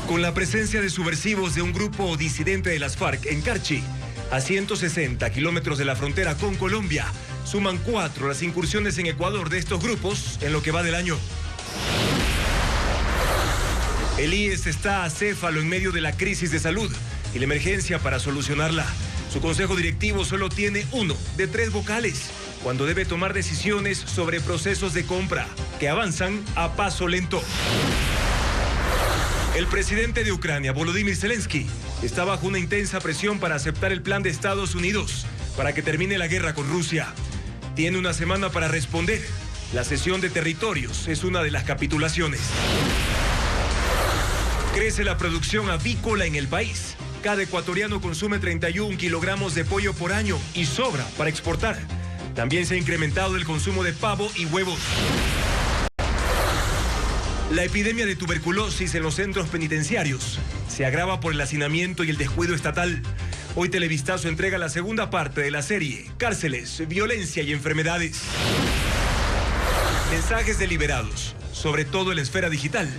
Con la presencia de subversivos de un grupo disidente de las FARC en Carchi, a 160 kilómetros de la frontera con Colombia, suman 4 las incursiones en Ecuador de estos grupos en lo que va del año. El IES está acéfalo en medio de la crisis de salud y la emergencia para solucionarla. Su consejo directivo solo tiene uno de 3 vocales, cuando debe tomar decisiones sobre procesos de compra que avanzan a paso lento. El presidente de Ucrania, Volodymyr Zelensky, está bajo una intensa presión para aceptar el plan de Estados Unidos para que termine la guerra con Rusia. Tiene una semana para responder. La cesión de territorios es una de las capitulaciones. Crece la producción avícola en el país. Cada ecuatoriano consume 31 kilogramos de pollo por año y sobra para exportar. También se ha incrementado el consumo de pavo y huevos. La epidemia de tuberculosis en los centros penitenciarios se agrava por el hacinamiento y el descuido estatal. Hoy Televistazo entrega la segunda parte de la serie Cárceles, Violencia y Enfermedades. Mensajes deliberados, sobre todo en la esfera digital,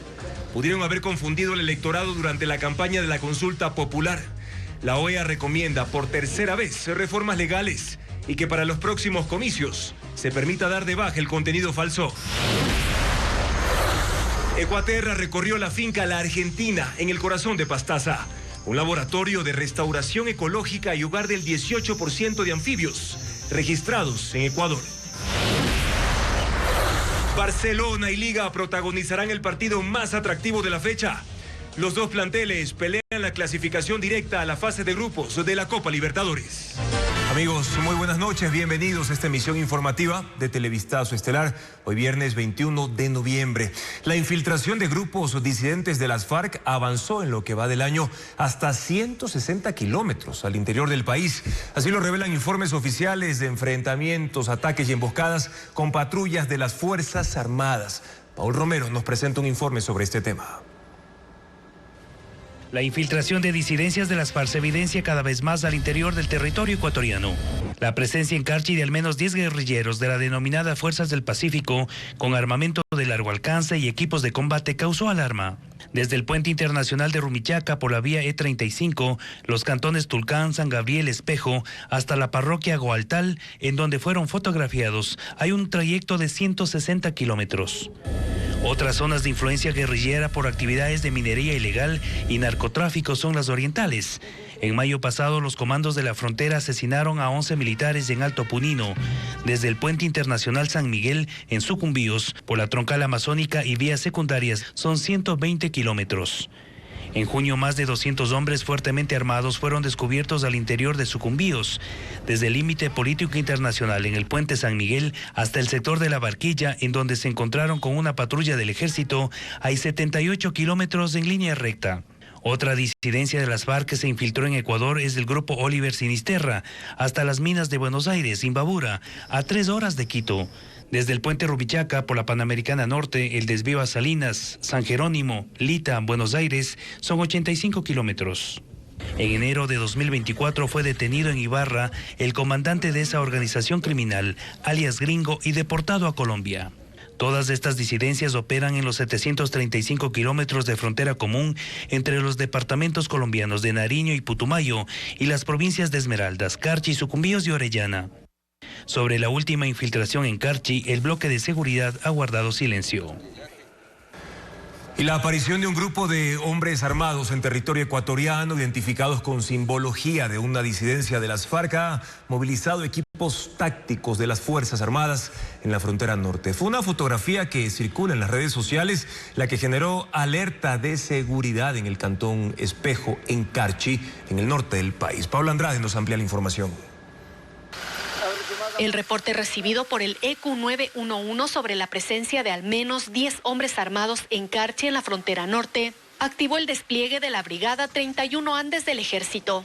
pudieron haber confundido el electorado durante la campaña de la consulta popular. La OEA recomienda por tercera vez reformas legales y que para los próximos comicios se permita dar de baja el contenido falso. Ecuaterra recorrió la finca La Argentina, en el corazón de Pastaza, un laboratorio de restauración ecológica y hogar del 18% de anfibios registrados en Ecuador. Barcelona y Liga protagonizarán el partido más atractivo de la fecha. Los dos planteles pelean la clasificación directa a la fase de grupos de la Copa Libertadores. Amigos, muy buenas noches, bienvenidos a esta emisión informativa de Televistazo Estelar, hoy viernes 21 de noviembre. La infiltración de grupos disidentes de las FARC avanzó en lo que va del año hasta 160 kilómetros al interior del país. Así lo revelan informes oficiales de enfrentamientos, ataques y emboscadas con patrullas de las Fuerzas Armadas. Paul Romero nos presenta un informe sobre este tema. La infiltración de disidencias de las FARC se evidencia cada vez más al interior del territorio ecuatoriano. La presencia en Carchi de al menos 10 guerrilleros de la denominada Fuerzas del Pacífico, con armamento de largo alcance y equipos de combate, causó alarma. Desde el puente internacional de Rumichaca por la vía E35, los cantones Tulcán, San Gabriel, Espejo, hasta la parroquia Goaltal, en donde fueron fotografiados, hay un trayecto de 160 kilómetros. Otras zonas de influencia guerrillera por actividades de minería ilegal y narcotráfico son las orientales. En mayo pasado, los comandos de la frontera asesinaron a 11 militares en Alto Punino, desde el puente internacional San Miguel en Sucumbíos, por la troncal amazónica y vías secundarias, son 120 kilómetros. En junio, más de 200 hombres fuertemente armados fueron descubiertos al interior de Sucumbíos, desde el límite político internacional en el puente San Miguel hasta el sector de la Barquilla, en donde se encontraron con una patrulla del ejército. Hay 78 kilómetros en línea recta. Otra disidencia de las FARC que se infiltró en Ecuador es del grupo Oliver Sinisterra, hasta las minas de Buenos Aires, Imbabura, a 3 horas de Quito. Desde el puente Rumichaca por la Panamericana Norte, el desvío a Salinas, San Jerónimo, Lita, Buenos Aires, son 85 kilómetros. En enero de 2024 fue detenido en Ibarra el comandante de esa organización criminal, alias Gringo, y deportado a Colombia. Todas estas disidencias operan en los 735 kilómetros de frontera común entre los departamentos colombianos de Nariño y Putumayo y las provincias de Esmeraldas, Carchi, Sucumbíos y Orellana. Sobre la última infiltración en Carchi, el bloque de seguridad ha guardado silencio. Y la aparición de un grupo de hombres armados en territorio ecuatoriano, identificados con simbología de una disidencia de las FARC, ha movilizado equipos tácticos de las Fuerzas Armadas en la frontera norte. Fue una fotografía que circula en las redes sociales, la que generó alerta de seguridad en el cantón Espejo, en Carchi, en el norte del país. Paula Andrade nos amplía la información. El reporte recibido por el EQ 911 sobre la presencia de al menos 10 hombres armados en Carchi, en la frontera norte, activó el despliegue de la Brigada 31 Andes del Ejército.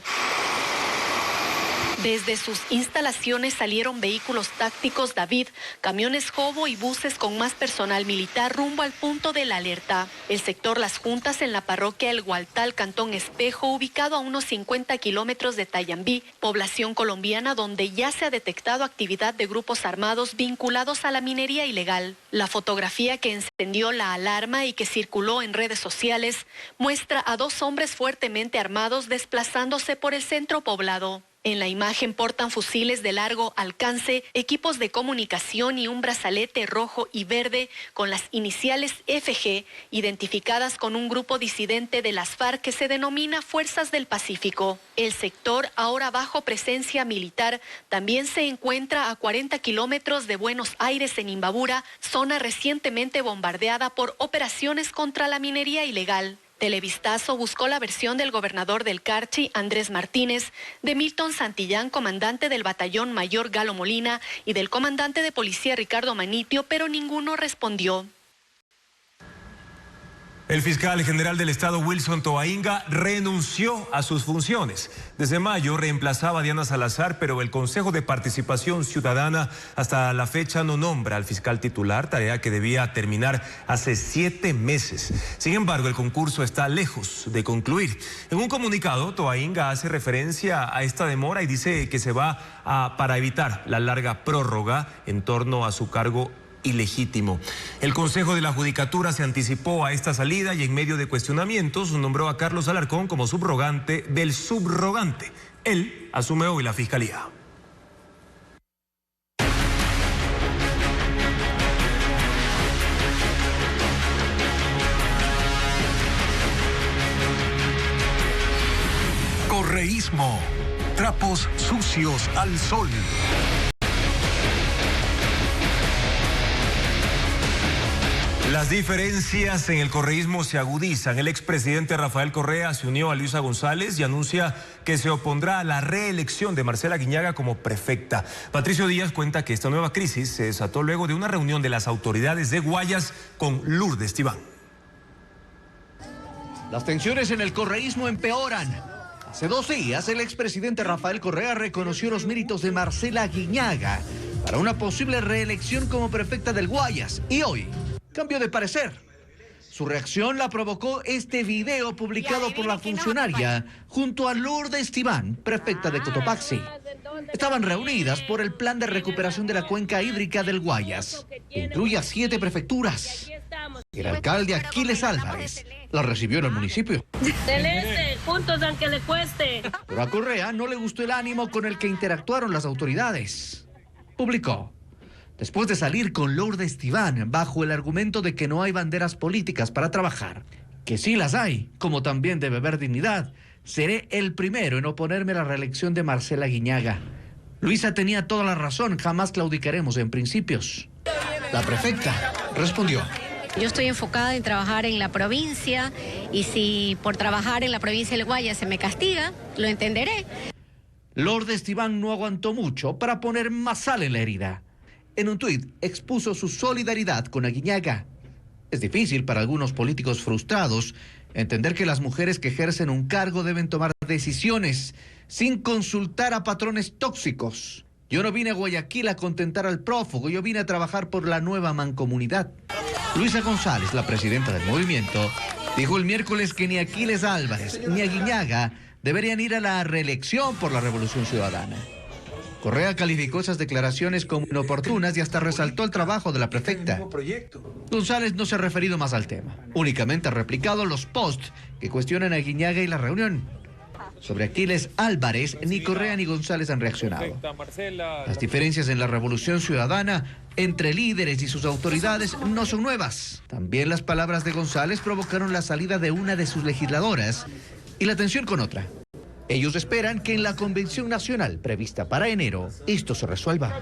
Desde sus instalaciones salieron vehículos tácticos David, camiones Jobo y buses con más personal militar rumbo al punto de la alerta. El sector Las Juntas en la parroquia El Gualtal, Cantón Espejo, ubicado a unos 50 kilómetros de Tayambí, población colombiana donde ya se ha detectado actividad de grupos armados vinculados a la minería ilegal. La fotografía que encendió la alarma y que circuló en redes sociales muestra a 2 hombres fuertemente armados desplazándose por el centro poblado. En la imagen portan fusiles de largo alcance, equipos de comunicación y un brazalete rojo y verde con las iniciales FG, identificadas con un grupo disidente de las FARC que se denomina Fuerzas del Pacífico. El sector, ahora bajo presencia militar, también se encuentra a 40 kilómetros de Buenos Aires en Imbabura, zona recientemente bombardeada por operaciones contra la minería ilegal. Televistazo buscó la versión del gobernador del Carchi, Andrés Martínez, de Milton Santillán, comandante del batallón mayor Galo Molina, y del comandante de policía Ricardo Manitio, pero ninguno respondió. El fiscal general del Estado, Wilson Toainga, renunció a sus funciones. Desde mayo reemplazaba a Diana Salazar, pero el Consejo de Participación Ciudadana hasta la fecha no nombra al fiscal titular, tarea que debía terminar hace 7 meses. Sin embargo, el concurso está lejos de concluir. En un comunicado, Toainga hace referencia a esta demora y dice que se va para evitar la larga prórroga en torno a su cargo ilegítimo. El Consejo de la Judicatura se anticipó a esta salida y en medio de cuestionamientos nombró a Carlos Alarcón como subrogante del subrogante. Él asume hoy la fiscalía. Correísmo. Trapos sucios al sol. Las diferencias en el correísmo se agudizan. El expresidente Rafael Correa se unió a Luisa González y anuncia que se opondrá a la reelección de Marcela Guiñaga como prefecta. Patricio Díaz cuenta que esta nueva crisis se desató luego de una reunión de las autoridades de Guayas con Lourdes Tibán. Las tensiones en el correísmo empeoran. Hace 2 días, el expresidente Rafael Correa reconoció los méritos de Marcela Guiñaga para una posible reelección como prefecta del Guayas. Y hoy cambió de parecer. Su reacción la provocó este video publicado por la funcionaria junto a Lourdes Tibán, prefecta de Cotopaxi. Estaban reunidas por el plan de recuperación de la cuenca hídrica del Guayas, que incluye a 7 prefecturas. El alcalde Aquiles Álvarez la recibió en el municipio. Celeste, juntos aunque le cueste. Pero a Correa no le gustó el ánimo con el que interactuaron las autoridades. Publicó: después de salir con Lourdes Tibán bajo el argumento de que no hay banderas políticas para trabajar, que sí las hay, como también debe haber dignidad, seré el primero en oponerme a la reelección de Marcela Guiñaga. Luisa tenía toda la razón, jamás claudicaremos en principios. La prefecta respondió: yo estoy enfocada en trabajar en la provincia y si por trabajar en la provincia del Guayas se me castiga, lo entenderé. Lourdes Tibán no aguantó mucho para poner más sal en la herida. En un tuit expuso su solidaridad con Guiñaga. Es difícil para algunos políticos frustrados entender que las mujeres que ejercen un cargo deben tomar decisiones sin consultar a patrones tóxicos. Yo no vine a Guayaquil a contentar al prófugo, yo vine a trabajar por la nueva mancomunidad. Luisa González, la presidenta del movimiento, dijo el miércoles que ni Aquiles Álvarez ni a Guiñaga deberían ir a la reelección por la Revolución Ciudadana. Correa calificó esas declaraciones como inoportunas y hasta resaltó el trabajo de la prefecta. González no se ha referido más al tema. Únicamente ha replicado los posts que cuestionan a Guiñaga y la reunión. Sobre Aquiles Álvarez, ni Correa ni González han reaccionado. Las diferencias en la Revolución Ciudadana entre líderes y sus autoridades no son nuevas. También las palabras de González provocaron la salida de una de sus legisladoras y la tensión con otra. Ellos esperan que en la convención nacional prevista para enero, esto se resuelva.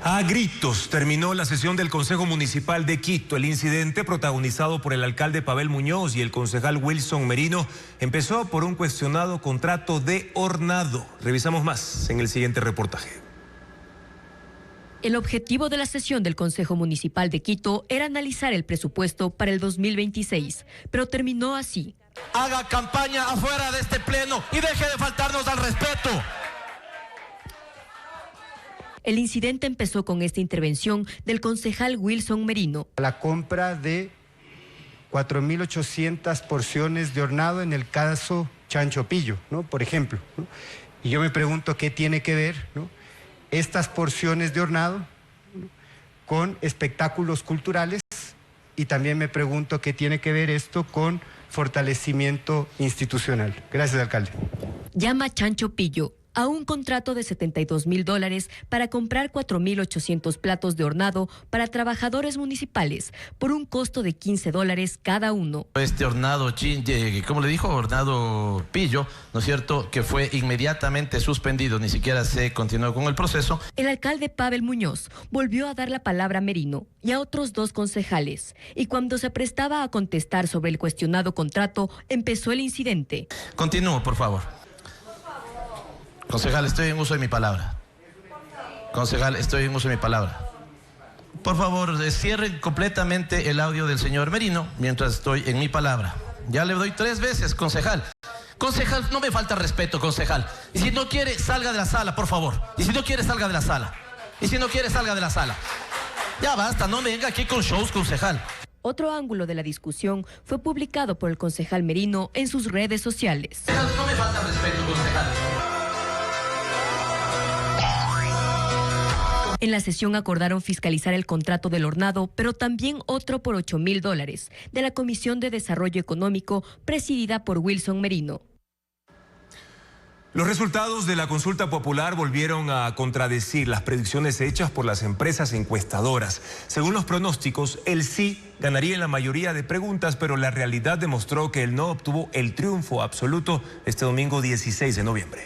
A gritos terminó la sesión del Consejo Municipal de Quito. El incidente, protagonizado por el alcalde Pavel Muñoz y el concejal Wilson Merino, empezó por un cuestionado contrato de hornado. Revisamos más en el siguiente reportaje. El objetivo de la sesión del Consejo Municipal de Quito era analizar el presupuesto para el 2026, pero terminó así. haga campaña afuera de este pleno y deje de faltarnos al respeto. El incidente empezó con esta intervención del concejal Wilson Merino. La compra de 4.800 porciones de hornado en el caso Chancho Pillo, ¿no? Por ejemplo, ¿no? Y yo me pregunto qué tiene que ver, ¿no?, estas porciones de hornado, ¿no?, con espectáculos culturales, y también me pregunto qué tiene que ver esto con fortalecimiento institucional. Gracias, alcalde. Llama Chancho Pillo a un contrato de $72,000 para comprar 4.800 platos de hornado para trabajadores municipales por un costo de $15 cada uno. Este hornado, ¿cómo le dijo? Hornado Pillo, ¿no es cierto?, que fue inmediatamente suspendido, ni siquiera se continuó con el proceso. El alcalde Pavel Muñoz volvió a dar la palabra a Merino y a otros 2 concejales, y cuando se prestaba a contestar sobre el cuestionado contrato, empezó el incidente. Continúo, por favor. Concejal, estoy en uso de mi palabra. Concejal, estoy en uso de mi palabra. Por favor, cierren completamente el audio del señor Merino mientras estoy en mi palabra. Ya le doy 3 veces, concejal. Concejal, no me falta respeto, concejal. Y si no quiere, salga de la sala, por favor. Y si no quiere, salga de la sala. Y si no quiere, salga de la sala. Ya basta, no me venga aquí con shows, concejal. Otro ángulo de la discusión fue publicado por el concejal Merino en sus redes sociales. No me falta respeto, concejal. En la sesión acordaron fiscalizar el contrato del hornado, pero también otro por $8,000 de la Comisión de Desarrollo Económico presidida por Wilson Merino. Los resultados de la consulta popular volvieron a contradecir las predicciones hechas por las empresas encuestadoras. Según los pronósticos, el sí ganaría en la mayoría de preguntas, pero la realidad demostró que el no obtuvo el triunfo absoluto este domingo 16 de noviembre.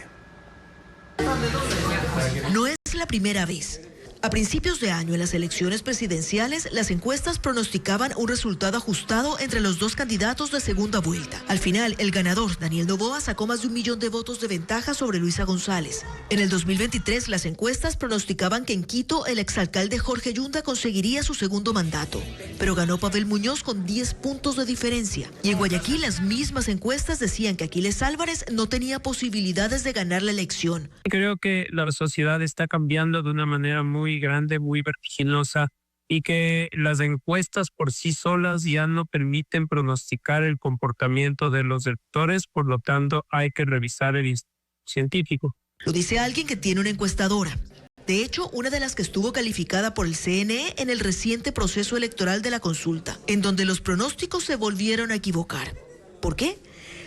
No es la primera vez. A principios de año, en las elecciones presidenciales, las encuestas pronosticaban un resultado ajustado entre los 2 candidatos de segunda vuelta. Al final, el ganador, Daniel Noboa, sacó más de 1 millón de votos de ventaja sobre Luisa González. En el 2023, las encuestas pronosticaban que en Quito, el exalcalde Jorge Yunda conseguiría su segundo mandato, pero ganó Pavel Muñoz con 10 puntos de diferencia. Y en Guayaquil, las mismas encuestas decían que Aquiles Álvarez no tenía posibilidades de ganar la elección. Creo que la sociedad está cambiando de una manera muy grande, muy vertiginosa, y que las encuestas por sí solas ya no permiten pronosticar el comportamiento de los electores, por lo tanto hay que revisar el científico. Lo dice alguien que tiene una encuestadora. De hecho, una de las que estuvo calificada por el CNE en el reciente proceso electoral de la consulta, en donde los pronósticos se volvieron a equivocar. ¿Por qué?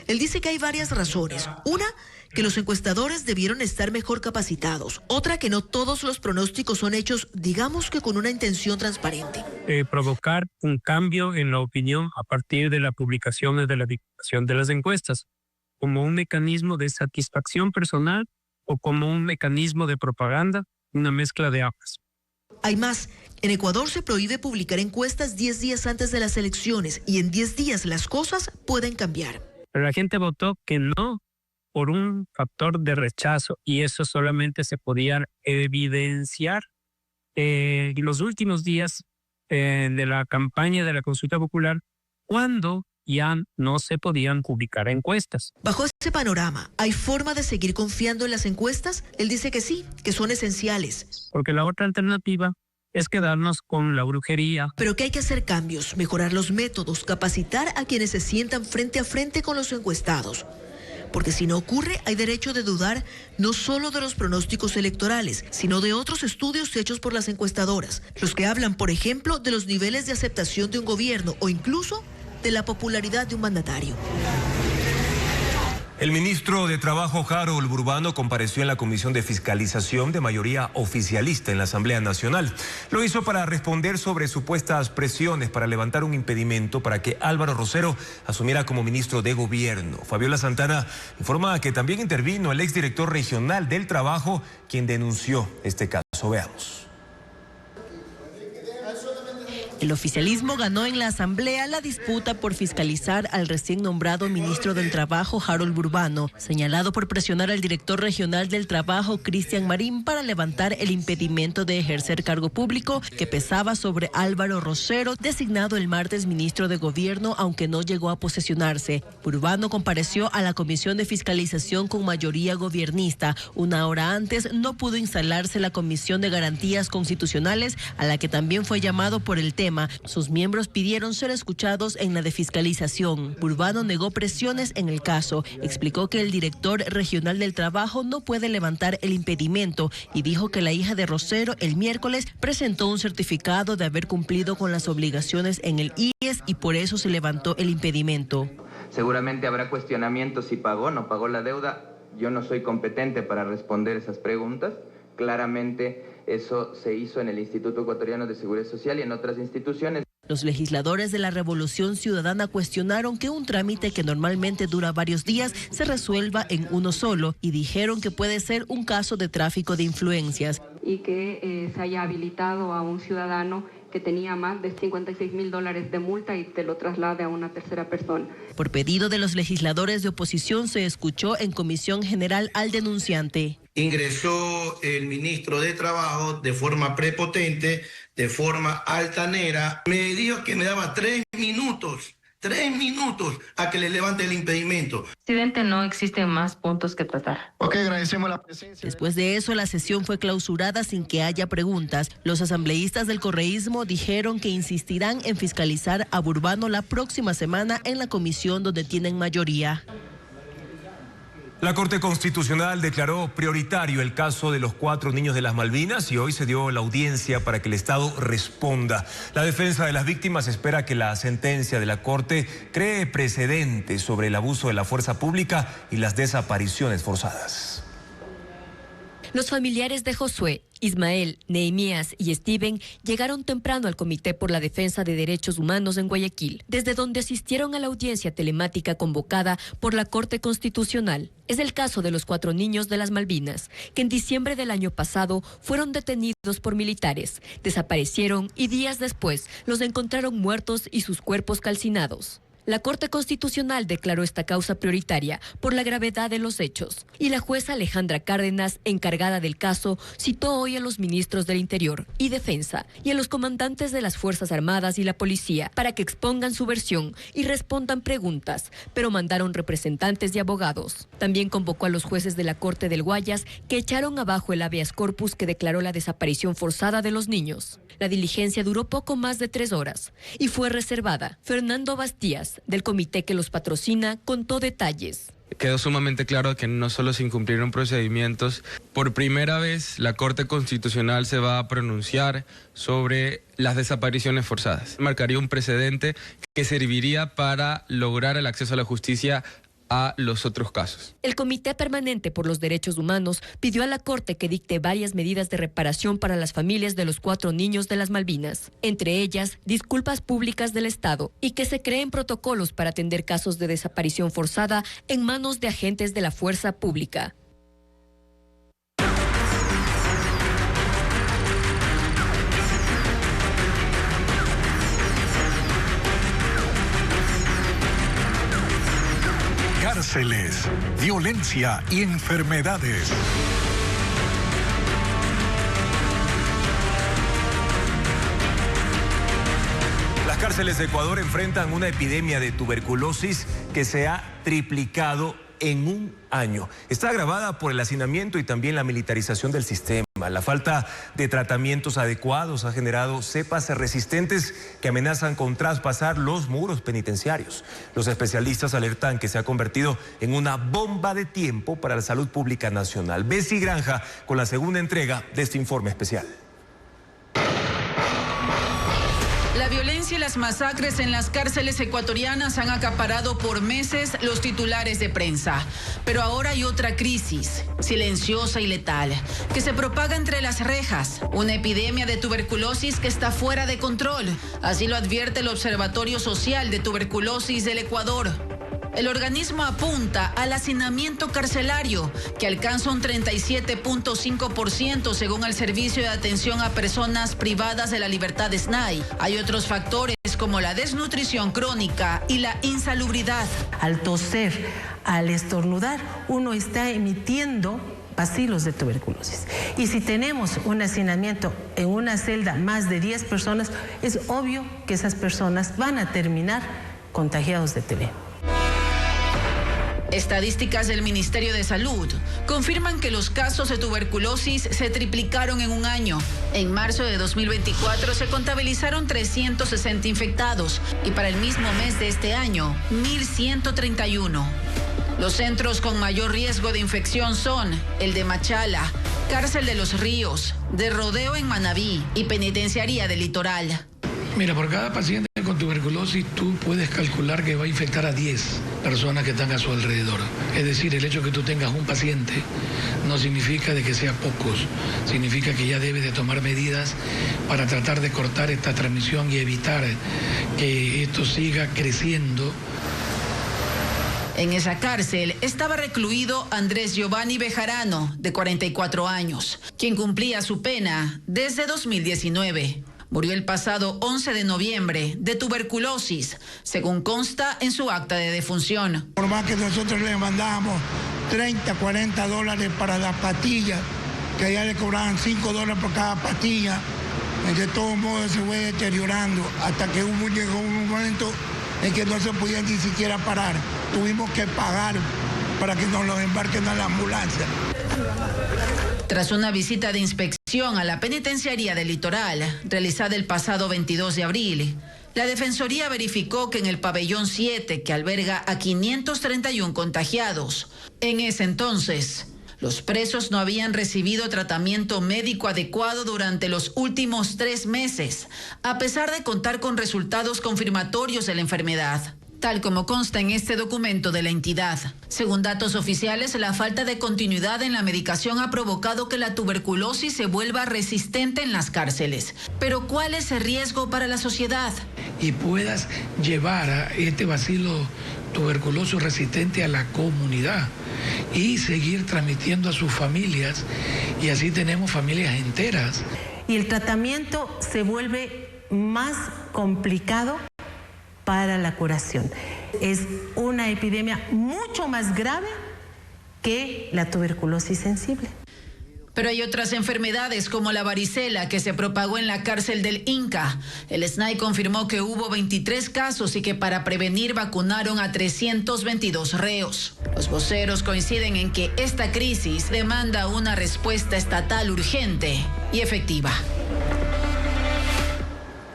Él dice que hay varias razones. Una, que los encuestadores debieron estar mejor capacitados. Otra, que no todos los pronósticos son hechos, digamos que con una intención transparente. Provocar un cambio en la opinión a partir de la publicación de la dictación de las encuestas, como un mecanismo de satisfacción personal o como un mecanismo de propaganda, una mezcla de ambas. Hay más. En Ecuador se prohíbe publicar encuestas 10 días antes de las elecciones y en 10 días las cosas pueden cambiar. Pero la gente votó que no por un factor de rechazo, y eso solamente se podía evidenciar en los últimos días de la campaña de la consulta popular, cuando ya no se podían publicar encuestas. Bajo ese panorama, ¿hay forma de seguir confiando en las encuestas? Él dice que sí, que son esenciales. Porque la otra alternativa es quedarnos con la brujería. Pero que hay que hacer cambios, mejorar los métodos, capacitar a quienes se sientan frente a frente con los encuestados. Porque si no ocurre, hay derecho de dudar no solo de los pronósticos electorales, sino de otros estudios hechos por las encuestadoras, los que hablan, por ejemplo, de los niveles de aceptación de un gobierno o incluso de la popularidad de un mandatario. El ministro de Trabajo, Harold Burbano, compareció en la Comisión de Fiscalización de mayoría oficialista en la Asamblea Nacional. Lo hizo para responder sobre supuestas presiones para levantar un impedimento para que Álvaro Rosero asumiera como ministro de Gobierno. Fabiola Santana informa que también intervino el exdirector regional del Trabajo, quien denunció este caso. Veamos. El oficialismo ganó en la Asamblea la disputa por fiscalizar al recién nombrado ministro del Trabajo, Harold Burbano, señalado por presionar al director regional del Trabajo, Cristian Marín, para levantar el impedimento de ejercer cargo público que pesaba sobre Álvaro Rosero, designado el martes ministro de Gobierno, aunque no llegó a posesionarse. Burbano compareció a la Comisión de Fiscalización con mayoría gobiernista. Una hora antes no pudo instalarse la Comisión de Garantías Constitucionales, a la que también fue llamado por el tema. Sus miembros pidieron ser escuchados en la de fiscalización. Burbano negó presiones en el caso. Explicó que el director regional del Trabajo no puede levantar el impedimento y dijo que la hija de Rosero el miércoles presentó un certificado de haber cumplido con las obligaciones en el IES y por eso se levantó el impedimento. Seguramente habrá cuestionamientos si pagó o no pagó la deuda. Yo no soy competente para responder esas preguntas. Claramente eso se hizo en el Instituto Ecuatoriano de Seguridad Social y en otras instituciones. Los legisladores de la Revolución Ciudadana cuestionaron que un trámite que normalmente dura varios días se resuelva en uno solo y dijeron que puede ser un caso de tráfico de influencias. Y que se haya habilitado a un ciudadano que tenía más de $56,000 de multa y te lo traslade a una tercera persona. Por pedido de los legisladores de oposición se escuchó en comisión general al denunciante. Ingresó el ministro de Trabajo de forma prepotente, de forma altanera. Me dijo que me daba 3 minutos a que le levante el impedimento. Presidente, no existen más puntos que tratar. Ok, agradecemos la presencia. Después de eso, la sesión fue clausurada sin que haya preguntas. Los asambleístas del correísmo dijeron que insistirán en fiscalizar a Burbano la próxima semana en la comisión donde tienen mayoría. La Corte Constitucional declaró prioritario el caso de los 4 niños de las Malvinas y hoy se dio la audiencia para que el Estado responda. La defensa de las víctimas espera que la sentencia de la Corte cree precedentes sobre el abuso de la fuerza pública y las desapariciones forzadas. Los familiares de Josué, Ismael, Nehemías y Steven llegaron temprano al Comité por la Defensa de Derechos Humanos en Guayaquil, desde donde asistieron a la audiencia telemática convocada por la Corte Constitucional. Es el caso de los 4 niños de las Malvinas, que en diciembre del año pasado fueron detenidos por militares, desaparecieron y días después los encontraron muertos y sus cuerpos calcinados. La Corte Constitucional declaró esta causa prioritaria por la gravedad de los hechos y la jueza Alejandra Cárdenas, encargada del caso, citó hoy a los ministros del Interior y Defensa y a los comandantes de las Fuerzas Armadas y la Policía para que expongan su versión y respondan preguntas, pero mandaron representantes y abogados. También convocó a los jueces de la Corte del Guayas que echaron abajo el habeas corpus que declaró la desaparición forzada de los niños. La diligencia duró poco más de 3 horas y fue reservada. Fernando Bastías, del comité que los patrocina, contó detalles. Quedó sumamente claro que no solo se incumplieron procedimientos. Por primera vez, la Corte Constitucional se va a pronunciar sobre las desapariciones forzadas. Marcaría un precedente que serviría para lograr el acceso a la justicia a los otros casos. El Comité Permanente por los Derechos Humanos pidió a la Corte que dicte varias medidas de reparación para las familias de los 4 niños de las Malvinas, entre ellas disculpas públicas del Estado y que se creen protocolos para atender casos de desaparición forzada en manos de agentes de la fuerza pública. Cárceles, violencia y enfermedades. Las cárceles de Ecuador enfrentan una epidemia de tuberculosis que se ha triplicado en un año. Está agravada por el hacinamiento y también la militarización del sistema. La falta de tratamientos adecuados ha generado cepas resistentes que amenazan con traspasar los muros penitenciarios. Los especialistas alertan que se ha convertido en una bomba de tiempo para la salud pública nacional. Bessie Granja con la segunda entrega de este informe especial. La violencia y las masacres en las cárceles ecuatorianas han acaparado por meses los titulares de prensa. Pero ahora hay otra crisis, silenciosa y letal, que se propaga entre las rejas. Una epidemia de tuberculosis que está fuera de control. Así lo advierte el Observatorio Social de Tuberculosis del Ecuador. El organismo apunta al hacinamiento carcelario, que alcanza un 37.5% según el Servicio de Atención a Personas Privadas de la Libertad de SNAI. Hay otros factores como la desnutrición crónica y la insalubridad. Al toser, al estornudar, uno está emitiendo bacilos de tuberculosis. Y si tenemos un hacinamiento en una celda más de 10 personas, es obvio que esas personas van a terminar contagiados de TB. Estadísticas del Ministerio de Salud confirman que los casos de tuberculosis se triplicaron en un año. En marzo de 2024 se contabilizaron 360 infectados y para el mismo mes de este año, 1.131. Los centros con mayor riesgo de infección son el de Machala, Cárcel de los Ríos, de Rodeo en Manabí y Penitenciaría del Litoral. Mira, por cada paciente con tuberculosis tú puedes calcular que va a infectar a 10 personas que están a su alrededor. Es decir, el hecho de que tú tengas un paciente no significa de que sea pocos, significa que ya debes de tomar medidas para tratar de cortar esta transmisión y evitar que esto siga creciendo. En esa cárcel estaba recluido Andrés Giovanni Bejarano, de 44 años, quien cumplía su pena desde 2019. Murió el pasado 11 de noviembre de tuberculosis, según consta en su acta de defunción. Por más que nosotros le mandamos 30, 40 dólares para las pastillas, que allá le cobraban $5 por cada pastilla, de todos modos se fue deteriorando hasta que llegó un momento en que no se podía ni siquiera parar. Tuvimos que pagar para que nos los embarquen a la ambulancia. Tras una visita de inspección a la Penitenciaría del Litoral, realizada el pasado 22 de abril, la Defensoría verificó que en el pabellón 7, que alberga a 531 contagiados, en ese entonces, los presos no habían recibido tratamiento médico adecuado durante los últimos 3 meses, a pesar de contar con resultados confirmatorios de la enfermedad, tal como consta en este documento de la entidad. Según datos oficiales, la falta de continuidad en la medicación ha provocado que la tuberculosis se vuelva resistente en las cárceles. Pero ¿cuál es el riesgo para la sociedad? Y puedas llevar a este bacilo tuberculoso resistente a la comunidad y seguir transmitiendo a sus familias, y así tenemos familias enteras. Y el tratamiento se vuelve más complicado para la curación. Es una epidemia mucho más grave que la tuberculosis sensible. Pero hay otras enfermedades como la varicela que se propagó en la cárcel del Inca. El SNAI confirmó que hubo 23 casos y que para prevenir vacunaron a 322 reos. Los voceros coinciden en que esta crisis demanda una respuesta estatal urgente y efectiva.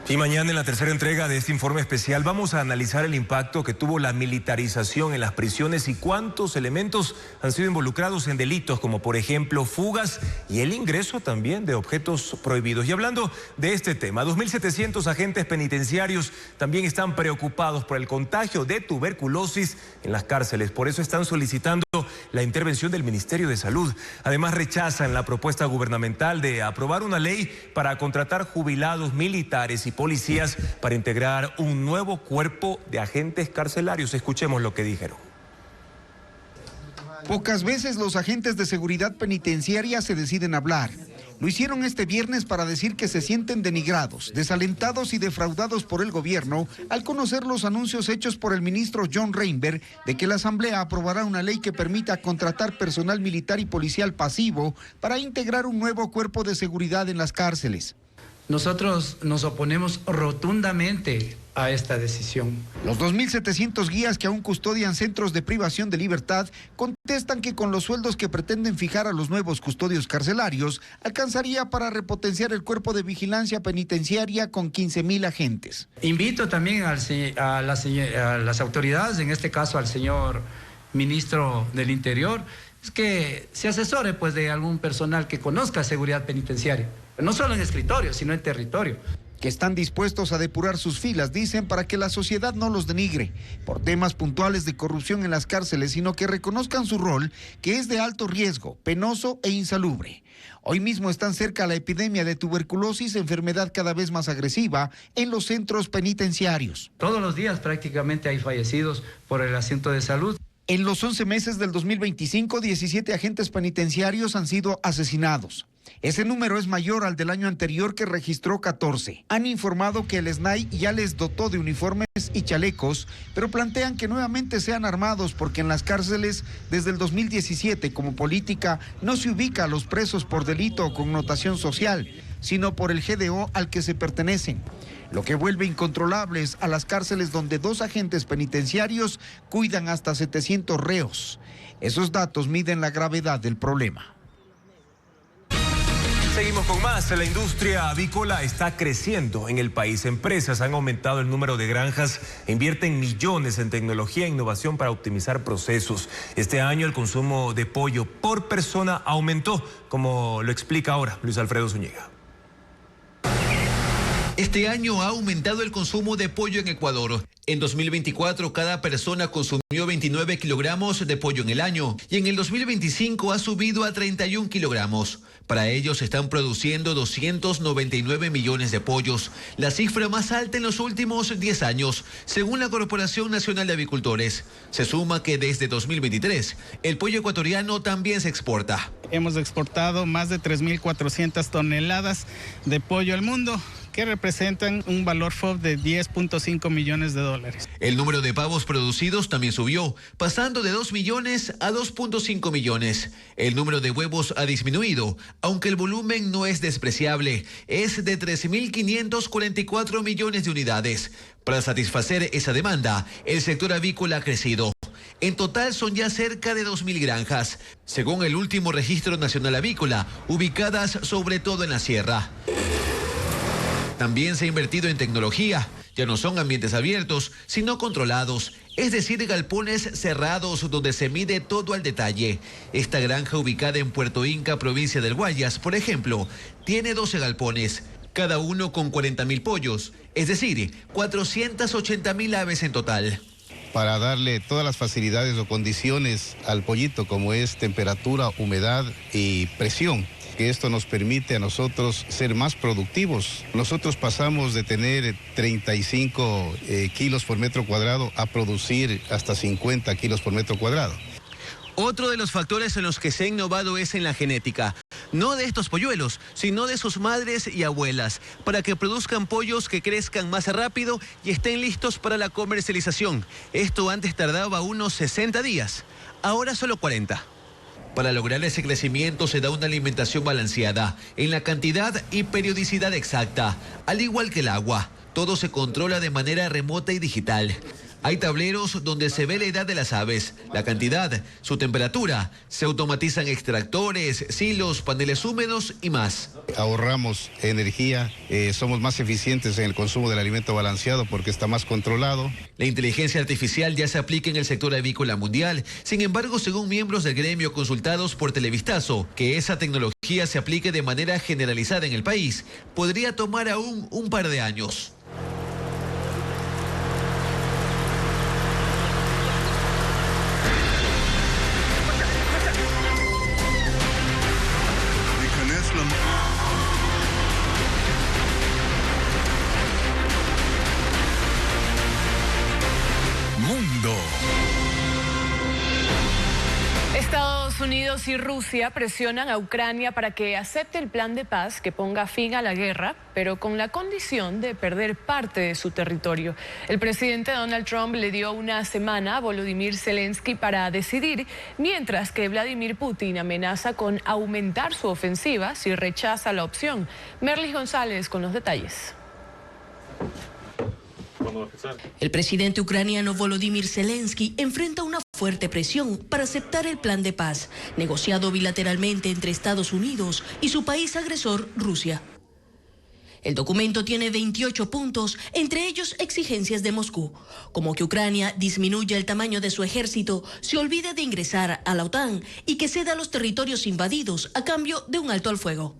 Y mañana, en la tercera entrega de este informe especial, vamos a analizar el impacto que tuvo la militarización en las prisiones y cuántos elementos han sido involucrados en delitos como, por ejemplo, fugas y el ingreso también de objetos prohibidos. Y hablando de este tema, 2.700 agentes penitenciarios también están preocupados por el contagio de tuberculosis en las cárceles. Por eso están solicitando la intervención del Ministerio de Salud. Además, rechazan la propuesta gubernamental de aprobar una ley para contratar jubilados militares y policías para integrar un nuevo cuerpo de agentes carcelarios. Escuchemos lo que dijeron. Pocas veces los agentes de seguridad penitenciaria se deciden hablar. Lo hicieron este viernes para decir que se sienten denigrados, desalentados y defraudados por el gobierno al conocer los anuncios hechos por el ministro John Reinberg de que la Asamblea aprobará una ley que permita contratar personal militar y policial pasivo para integrar un nuevo cuerpo de seguridad en las cárceles. Nosotros nos oponemos rotundamente a esta decisión. Los 2.700 guías que aún custodian centros de privación de libertad contestan que con los sueldos que pretenden fijar a los nuevos custodios carcelarios alcanzaría para repotenciar el cuerpo de vigilancia penitenciaria con 15.000 agentes. Invito también a las autoridades, en este caso al señor ministro del Interior, es que se asesore pues de algún personal que conozca seguridad penitenciaria, no solo en escritorio, sino en territorio. que están dispuestos a depurar sus filas, dicen, para que la sociedad no los denigre por temas puntuales de corrupción en las cárceles, sino que reconozcan su rol, que es de alto riesgo, penoso e insalubre. Hoy mismo están cerca la epidemia de tuberculosis, enfermedad cada vez más agresiva en los centros penitenciarios. Todos los días prácticamente hay fallecidos por el asunto de salud. En los 11 meses del 2025, 17 agentes penitenciarios han sido asesinados. Ese número es mayor al del año anterior, que registró 14. Han informado que el SNAI ya les dotó de uniformes y chalecos, pero plantean que nuevamente sean armados porque en las cárceles desde el 2017 como política no se ubica a los presos por delito o connotación social, sino por el GDO al que se pertenecen, lo que vuelve incontrolables a las cárceles donde 2 agentes penitenciarios cuidan hasta 700 reos. Esos datos miden la gravedad del problema. Seguimos con más. La industria avícola está creciendo en el país. Empresas han aumentado el número de granjas e invierten millones en tecnología e innovación para optimizar procesos. Este año el consumo de pollo por persona aumentó, como lo explica ahora Luis Alfredo Zúñiga. Este año ha aumentado el consumo de pollo en Ecuador. En 2024, cada persona consumió 29 kilogramos de pollo en el año y en el 2025 ha subido a 31 kilogramos. Para ello se están produciendo 299 millones de pollos, la cifra más alta en los últimos 10 años, según la Corporación Nacional de Avicultores. Se suma que desde 2023, el pollo ecuatoriano también se exporta. Hemos exportado más de 3.400 toneladas de pollo al mundo, que representan un valor FOB de 10.5 millones de dólares. El número de pavos producidos también subió, pasando de 2 millones a 2.5 millones. El número de huevos ha disminuido, aunque el volumen no es despreciable, es de 13.544 millones de unidades. Para satisfacer esa demanda, el sector avícola ha crecido. En total son ya cerca de 2.000 granjas, según el último registro nacional avícola, ubicadas sobre todo en la sierra. También se ha invertido en tecnología. Ya no son ambientes abiertos, sino controlados, es decir, galpones cerrados donde se mide todo al detalle. Esta granja ubicada en Puerto Inca, provincia del Guayas, por ejemplo, tiene 12 galpones, cada uno con 40.000 pollos, es decir, 480.000 aves en total. Para darle todas las facilidades o condiciones al pollito, como es temperatura, humedad y presión, que esto nos permite a nosotros ser más productivos. Nosotros pasamos de tener 35 kilos por metro cuadrado a producir hasta 50 kilos por metro cuadrado. Otro de los factores en los que se ha innovado es en la genética. No de estos polluelos, sino de sus madres y abuelas, para que produzcan pollos que crezcan más rápido y estén listos para la comercialización. Esto antes tardaba unos 60 días, ahora solo 40. Para lograr ese crecimiento se da una alimentación balanceada en la cantidad y periodicidad exacta, al igual que el agua. Todo se controla de manera remota y digital. Hay tableros donde se ve la edad de las aves, la cantidad, su temperatura. Se automatizan extractores, silos, paneles húmedos y más. Ahorramos energía, somos más eficientes en el consumo del alimento balanceado porque está más controlado. La inteligencia artificial ya se aplica en el sector avícola mundial. Sin embargo, según miembros del gremio consultados por Televistazo, que esa tecnología se aplique de manera generalizada en el país, podría tomar aún un par de años. Mundo. Estados Unidos y Rusia presionan a Ucrania para que acepte el plan de paz que ponga fin a la guerra, pero con la condición de perder parte de su territorio. El presidente Donald Trump le dio una semana a Volodymyr Zelensky para decidir, mientras que Vladimir Putin amenaza con aumentar su ofensiva si rechaza la opción. Merlis González con los detalles. El presidente ucraniano Volodymyr Zelensky enfrenta una fuerte presión para aceptar el plan de paz, negociado bilateralmente entre Estados Unidos y su país agresor, Rusia. El documento tiene 28 puntos, entre ellos exigencias de Moscú, como que Ucrania disminuya el tamaño de su ejército, se olvide de ingresar a la OTAN y que ceda los territorios invadidos a cambio de un alto al fuego.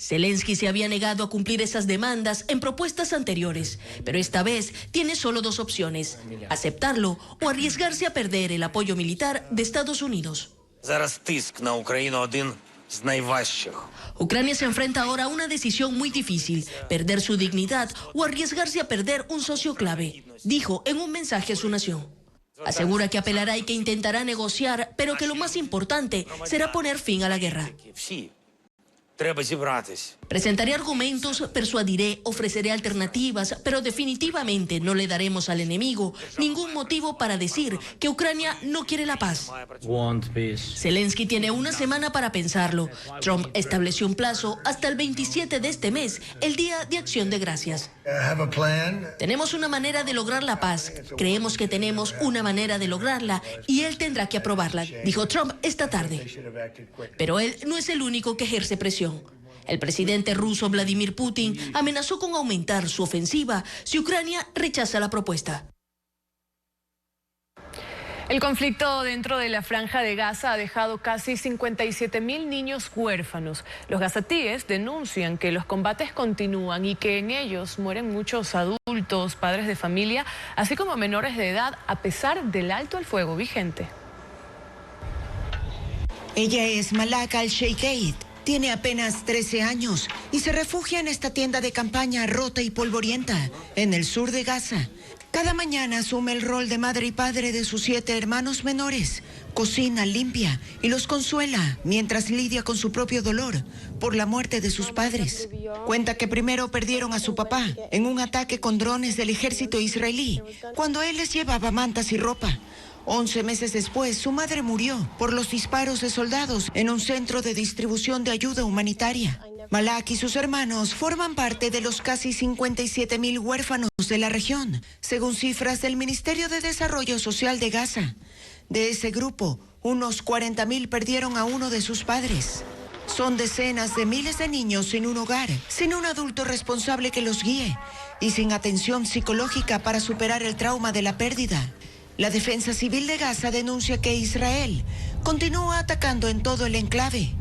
Zelensky se había negado a cumplir esas demandas en propuestas anteriores, pero esta vez tiene solo dos opciones: aceptarlo o arriesgarse a perder el apoyo militar de Estados Unidos. Ucrania se enfrenta ahora a una decisión muy difícil: perder su dignidad o arriesgarse a perder un socio clave, dijo en un mensaje a su nación. Asegura que apelará y que intentará negociar, pero que lo más importante será poner fin a la guerra. Presentaré argumentos, persuadiré, ofreceré alternativas, pero definitivamente no le daremos al enemigo ningún motivo para decir que Ucrania no quiere la paz. Zelensky tiene una semana para pensarlo. Trump estableció un plazo hasta el 27 de este mes, el Día de Acción de Gracias. Tenemos una manera de lograr la paz. Creemos que tenemos una manera de lograrla y él tendrá que aprobarla, dijo Trump esta tarde. Pero él no es el único que ejerce presión. El presidente ruso Vladimir Putin amenazó con aumentar su ofensiva si Ucrania rechaza la propuesta. El conflicto dentro de la Franja de Gaza ha dejado casi 57.000 niños huérfanos. Los gazatíes denuncian que los combates continúan y que en ellos mueren muchos adultos, padres de familia, así como menores de edad, a pesar del alto el fuego vigente. Ella es Malak al-Sheikheit. Tiene apenas 13 años y se refugia en esta tienda de campaña rota y polvorienta en el sur de Gaza. Cada mañana asume el rol de madre y padre de sus 7 hermanos menores. Cocina, limpia y los consuela mientras lidia con su propio dolor por la muerte de sus padres. Cuenta que primero perdieron a su papá en un ataque con drones del ejército israelí, cuando él les llevaba mantas y ropa. 11 meses después, su madre murió por los disparos de soldados en un centro de distribución de ayuda humanitaria. Malak y sus hermanos forman parte de los casi 57.000 huérfanos de la región, según cifras del Ministerio de Desarrollo Social de Gaza. De ese grupo, unos 40.000 perdieron a uno de sus padres. Son decenas de miles de niños sin un hogar, sin un adulto responsable que los guíe y sin atención psicológica para superar el trauma de la pérdida. La Defensa Civil de Gaza denuncia que Israel continúa atacando en todo el enclave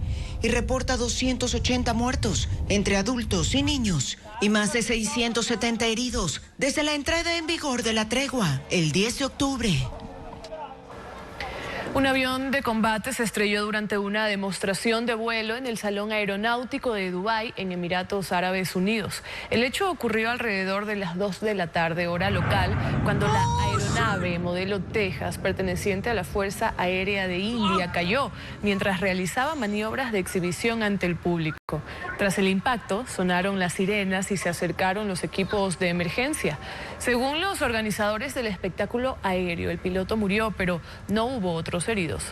y reporta 280 muertos entre adultos y niños y más de 670 heridos desde la entrada en vigor de la tregua el 10 de octubre. Un avión de combate se estrelló durante una demostración de vuelo en el Salón Aeronáutico de Dubái, en Emiratos Árabes Unidos. El hecho ocurrió alrededor de las 2 de la tarde, hora local, cuando la aeronave modelo Texas, perteneciente a la Fuerza Aérea de India, cayó mientras realizaba maniobras de exhibición ante el público. Tras el impacto, sonaron las sirenas y se acercaron los equipos de emergencia. Según los organizadores del espectáculo aéreo, el piloto murió, pero no hubo otros heridos.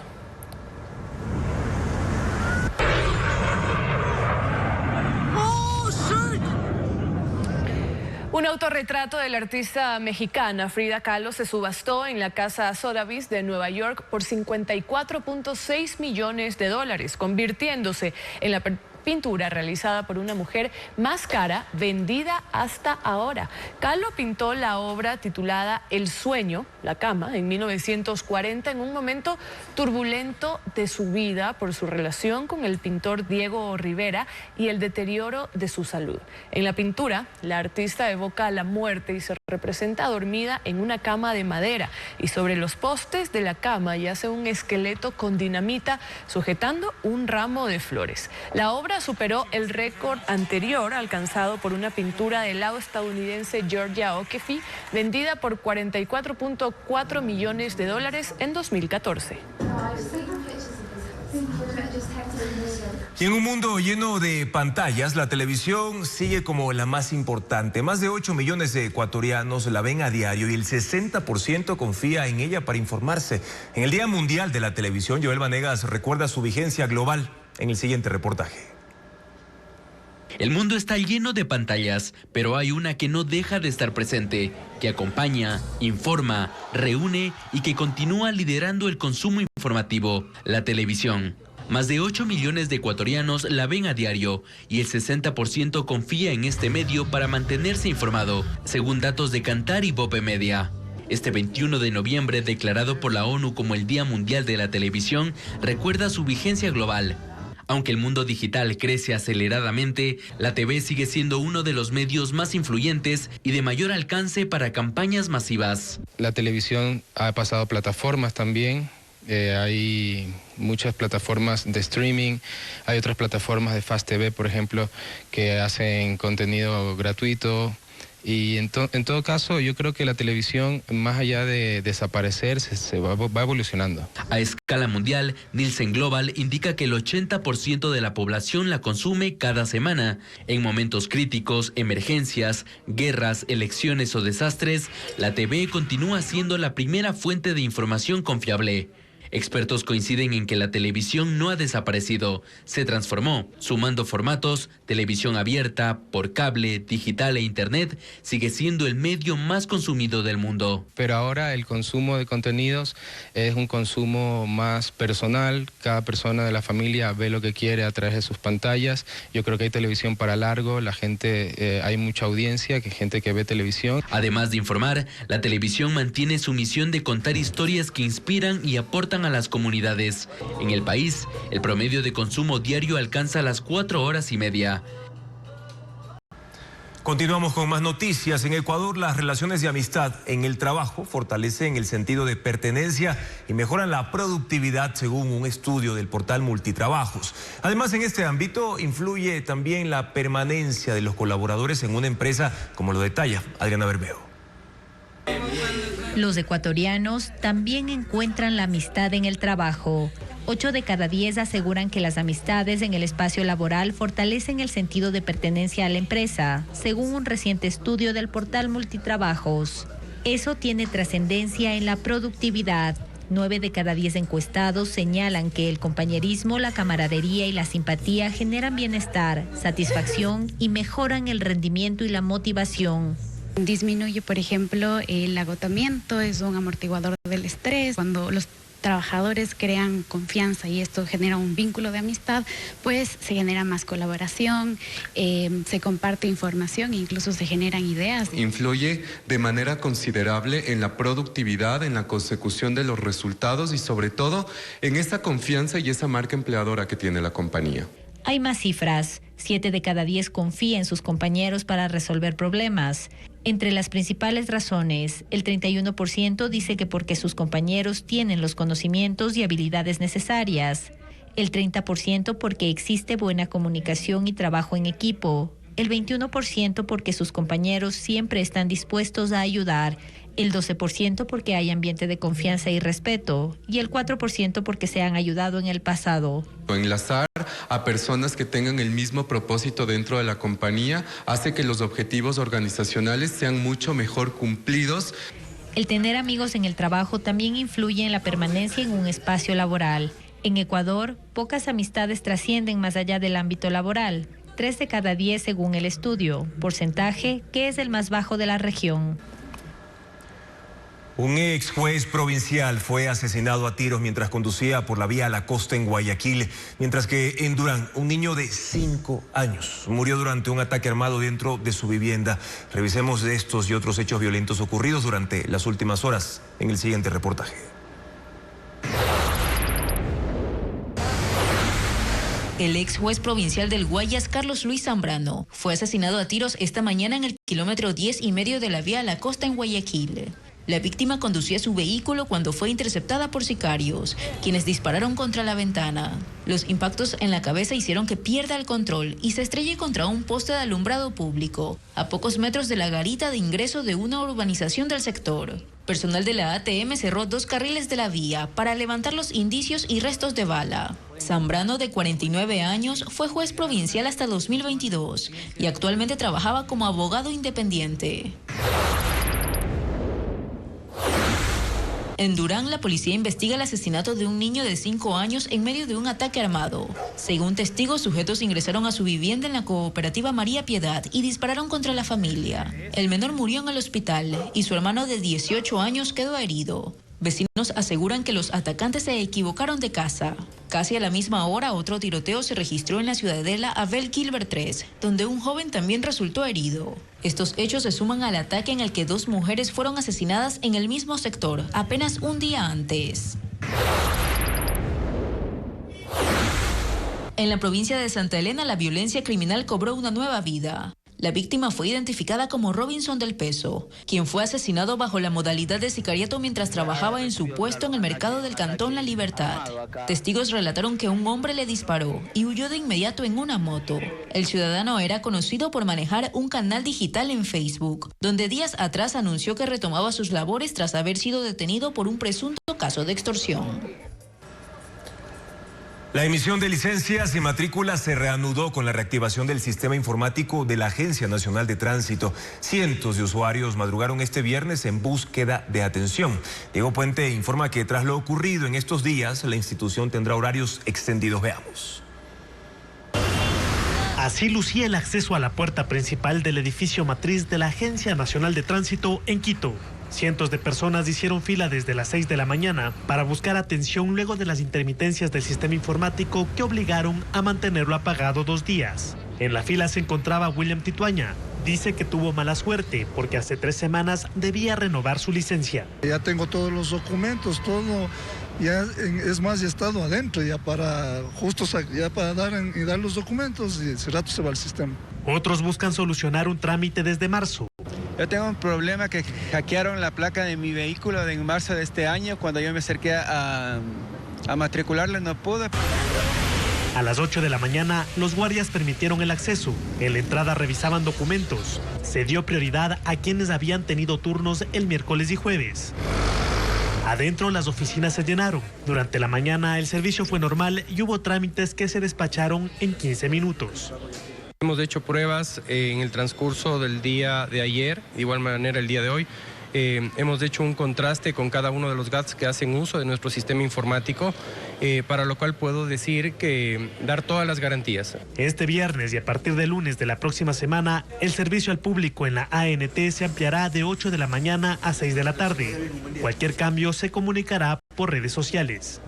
Un autorretrato de la artista mexicana Frida Kahlo se subastó en la casa Sotheby's de Nueva York por $54.6 millones, convirtiéndose en la pintura realizada por una mujer más cara vendida hasta ahora. Kahlo pintó la obra titulada El Sueño, la cama, en 1940, en un momento turbulento de su vida por su relación con el pintor Diego Rivera y el deterioro de su salud. En la pintura, la artista evoca la muerte y se representa dormida en una cama de madera, y sobre los postes de la cama yace un esqueleto con dinamita sujetando un ramo de flores. La obra superó el récord anterior alcanzado por una pintura del lado estadounidense Georgia O'Keeffe, vendida por $44.4 millones en 2014. Y en un mundo lleno de pantallas, la televisión sigue como la más importante. Más de 8 millones de ecuatorianos la ven a diario y el 60% confía en ella para informarse. En el Día Mundial de la Televisión, Joel Vanegas recuerda su vigencia global en el siguiente reportaje. El mundo está lleno de pantallas, pero hay una que no deja de estar presente, que acompaña, informa, reúne y que continúa liderando el consumo informativo, la televisión. Más de 8 millones de ecuatorianos la ven a diario y el 60% confía en este medio para mantenerse informado, según datos de Cantar y Bope Media. Este 21 de noviembre, declarado por la ONU como el Día Mundial de la Televisión, recuerda su vigencia global. Aunque el mundo digital crece aceleradamente, la TV sigue siendo uno de los medios más influyentes y de mayor alcance para campañas masivas. La televisión ha pasado a plataformas también. Hay muchas plataformas de streaming, hay otras plataformas de Fast TV, por ejemplo, que hacen contenido gratuito. Y en todo caso, yo creo que la televisión, más allá de desaparecer, se va evolucionando. A escala mundial, Nielsen Global indica que el 80% de la población la consume cada semana. En momentos críticos, emergencias, guerras, elecciones o desastres, la TV continúa siendo la primera fuente de información confiable. Expertos coinciden en que la televisión no ha desaparecido, se transformó, sumando formatos, televisión abierta, por cable, digital e internet, sigue siendo el medio más consumido del mundo. Pero ahora el consumo de contenidos es un consumo más personal, cada persona de la familia ve lo que quiere a través de sus pantallas. Yo creo que hay televisión para largo, la gente, hay mucha audiencia, gente que ve televisión. Además de informar, la televisión mantiene su misión de contar historias que inspiran y aportan a las comunidades. En el país, el promedio de consumo diario alcanza las 4 horas y media. Continuamos con más noticias. En Ecuador, las relaciones de amistad en el trabajo fortalecen el sentido de pertenencia y mejoran la productividad según un estudio del portal Multitrabajos. Además, en este ámbito influye también la permanencia de los colaboradores en una empresa, como lo detalla Adriana Bermeo. Los ecuatorianos también encuentran la amistad en el trabajo. 8 de cada 10 aseguran que las amistades en el espacio laboral fortalecen el sentido de pertenencia a la empresa, según un reciente estudio del portal Multitrabajos. Eso tiene trascendencia en la productividad. 9 de cada 10 encuestados señalan que el compañerismo, la camaradería y la simpatía generan bienestar, satisfacción y mejoran el rendimiento y la motivación. Disminuye, por ejemplo, el agotamiento, es un amortiguador del estrés. Cuando los trabajadores crean confianza y esto genera un vínculo de amistad, pues se genera más colaboración, se comparte información e incluso se generan ideas. Influye de manera considerable en la productividad, en la consecución de los resultados y sobre todo en esa confianza y esa marca empleadora que tiene la compañía. Hay más cifras. 7 de cada 10 confía en sus compañeros para resolver problemas. Entre las principales razones, el 31% dice que porque sus compañeros tienen los conocimientos y habilidades necesarias. El 30% porque existe buena comunicación y trabajo en equipo. El 21% porque sus compañeros siempre están dispuestos a ayudar. El 12% porque hay ambiente de confianza y respeto. Y el 4% porque se han ayudado en el pasado. Enlazar a personas que tengan el mismo propósito dentro de la compañía hace que los objetivos organizacionales sean mucho mejor cumplidos. El tener amigos en el trabajo también influye en la permanencia en un espacio laboral. En Ecuador, pocas amistades trascienden más allá del ámbito laboral. 3 de cada 10 según el estudio, porcentaje que es el más bajo de la región. Un ex juez provincial fue asesinado a tiros mientras conducía por la vía La Costa en Guayaquil, mientras que en Durán, un niño de 5 años murió durante un ataque armado dentro de su vivienda. Revisemos estos y otros hechos violentos ocurridos durante las últimas horas en el siguiente reportaje. El ex juez provincial del Guayas, Carlos Luis Zambrano, fue asesinado a tiros esta mañana en el kilómetro 10,5 de la vía La Costa en Guayaquil. La víctima conducía su vehículo cuando fue interceptada por sicarios, quienes dispararon contra la ventana. Los impactos en la cabeza hicieron que pierda el control y se estrelle contra un poste de alumbrado público, a pocos metros de la garita de ingreso de una urbanización del sector. Personal de la ATM cerró 2 carriles de la vía para levantar los indicios y restos de bala. Zambrano, de 49 años, fue juez provincial hasta 2022 y actualmente trabajaba como abogado independiente. En Durán, la policía investiga el asesinato de un niño de 5 años en medio de un ataque armado. Según testigos, sujetos ingresaron a su vivienda en la cooperativa María Piedad y dispararon contra la familia. El menor murió en el hospital y su hermano de 18 años quedó herido. Vecinos aseguran que los atacantes se equivocaron de casa. Casi a la misma hora, otro tiroteo se registró en la ciudadela Abel Gilbert 3, donde un joven también resultó herido. Estos hechos se suman al ataque en el que 2 mujeres fueron asesinadas en el mismo sector, apenas un día antes. En la provincia de Santa Elena, la violencia criminal cobró una nueva vida. La víctima fue identificada como Robinson del Peso, quien fue asesinado bajo la modalidad de sicariato mientras trabajaba en su puesto en el mercado del Cantón La Libertad. Testigos relataron que un hombre le disparó y huyó de inmediato en una moto. El ciudadano era conocido por manejar un canal digital en Facebook, donde días atrás anunció que retomaba sus labores tras haber sido detenido por un presunto caso de extorsión. La emisión de licencias y matrículas se reanudó con la reactivación del sistema informático de la Agencia Nacional de Tránsito. Cientos de usuarios madrugaron este viernes en búsqueda de atención. Diego Puente informa que tras lo ocurrido en estos días, la institución tendrá horarios extendidos. Veamos. Así lucía el acceso a la puerta principal del edificio matriz de la Agencia Nacional de Tránsito en Quito. Cientos de personas hicieron fila desde las 6 de la mañana para buscar atención luego de las intermitencias del sistema informático que obligaron a mantenerlo apagado 2 días. En la fila se encontraba William Tituaña. Dice que tuvo mala suerte porque hace 3 semanas debía renovar su licencia. Ya tengo todos los documentos, todo, ya es más, ya he estado adentro ya para dar los documentos y ese rato se va el sistema. Otros buscan solucionar un trámite desde marzo. Yo tengo un problema que hackearon la placa de mi vehículo en marzo de este año. Cuando yo me acerqué a matricularla no pude. A las 8 de la mañana, los guardias permitieron el acceso. En la entrada revisaban documentos. Se dio prioridad a quienes habían tenido turnos el miércoles y jueves. Adentro, las oficinas se llenaron. Durante la mañana, el servicio fue normal y hubo trámites que se despacharon en 15 minutos. Hemos hecho pruebas en el transcurso del día de ayer, de igual manera el día de hoy. Hemos hecho un contraste con cada uno de los GATS que hacen uso de nuestro sistema informático, para lo cual puedo decir que dar todas las garantías. Este viernes y a partir del lunes de la próxima semana, el servicio al público en la ANT se ampliará de 8 de la mañana a 6 de la tarde. Cualquier cambio se comunicará por redes sociales.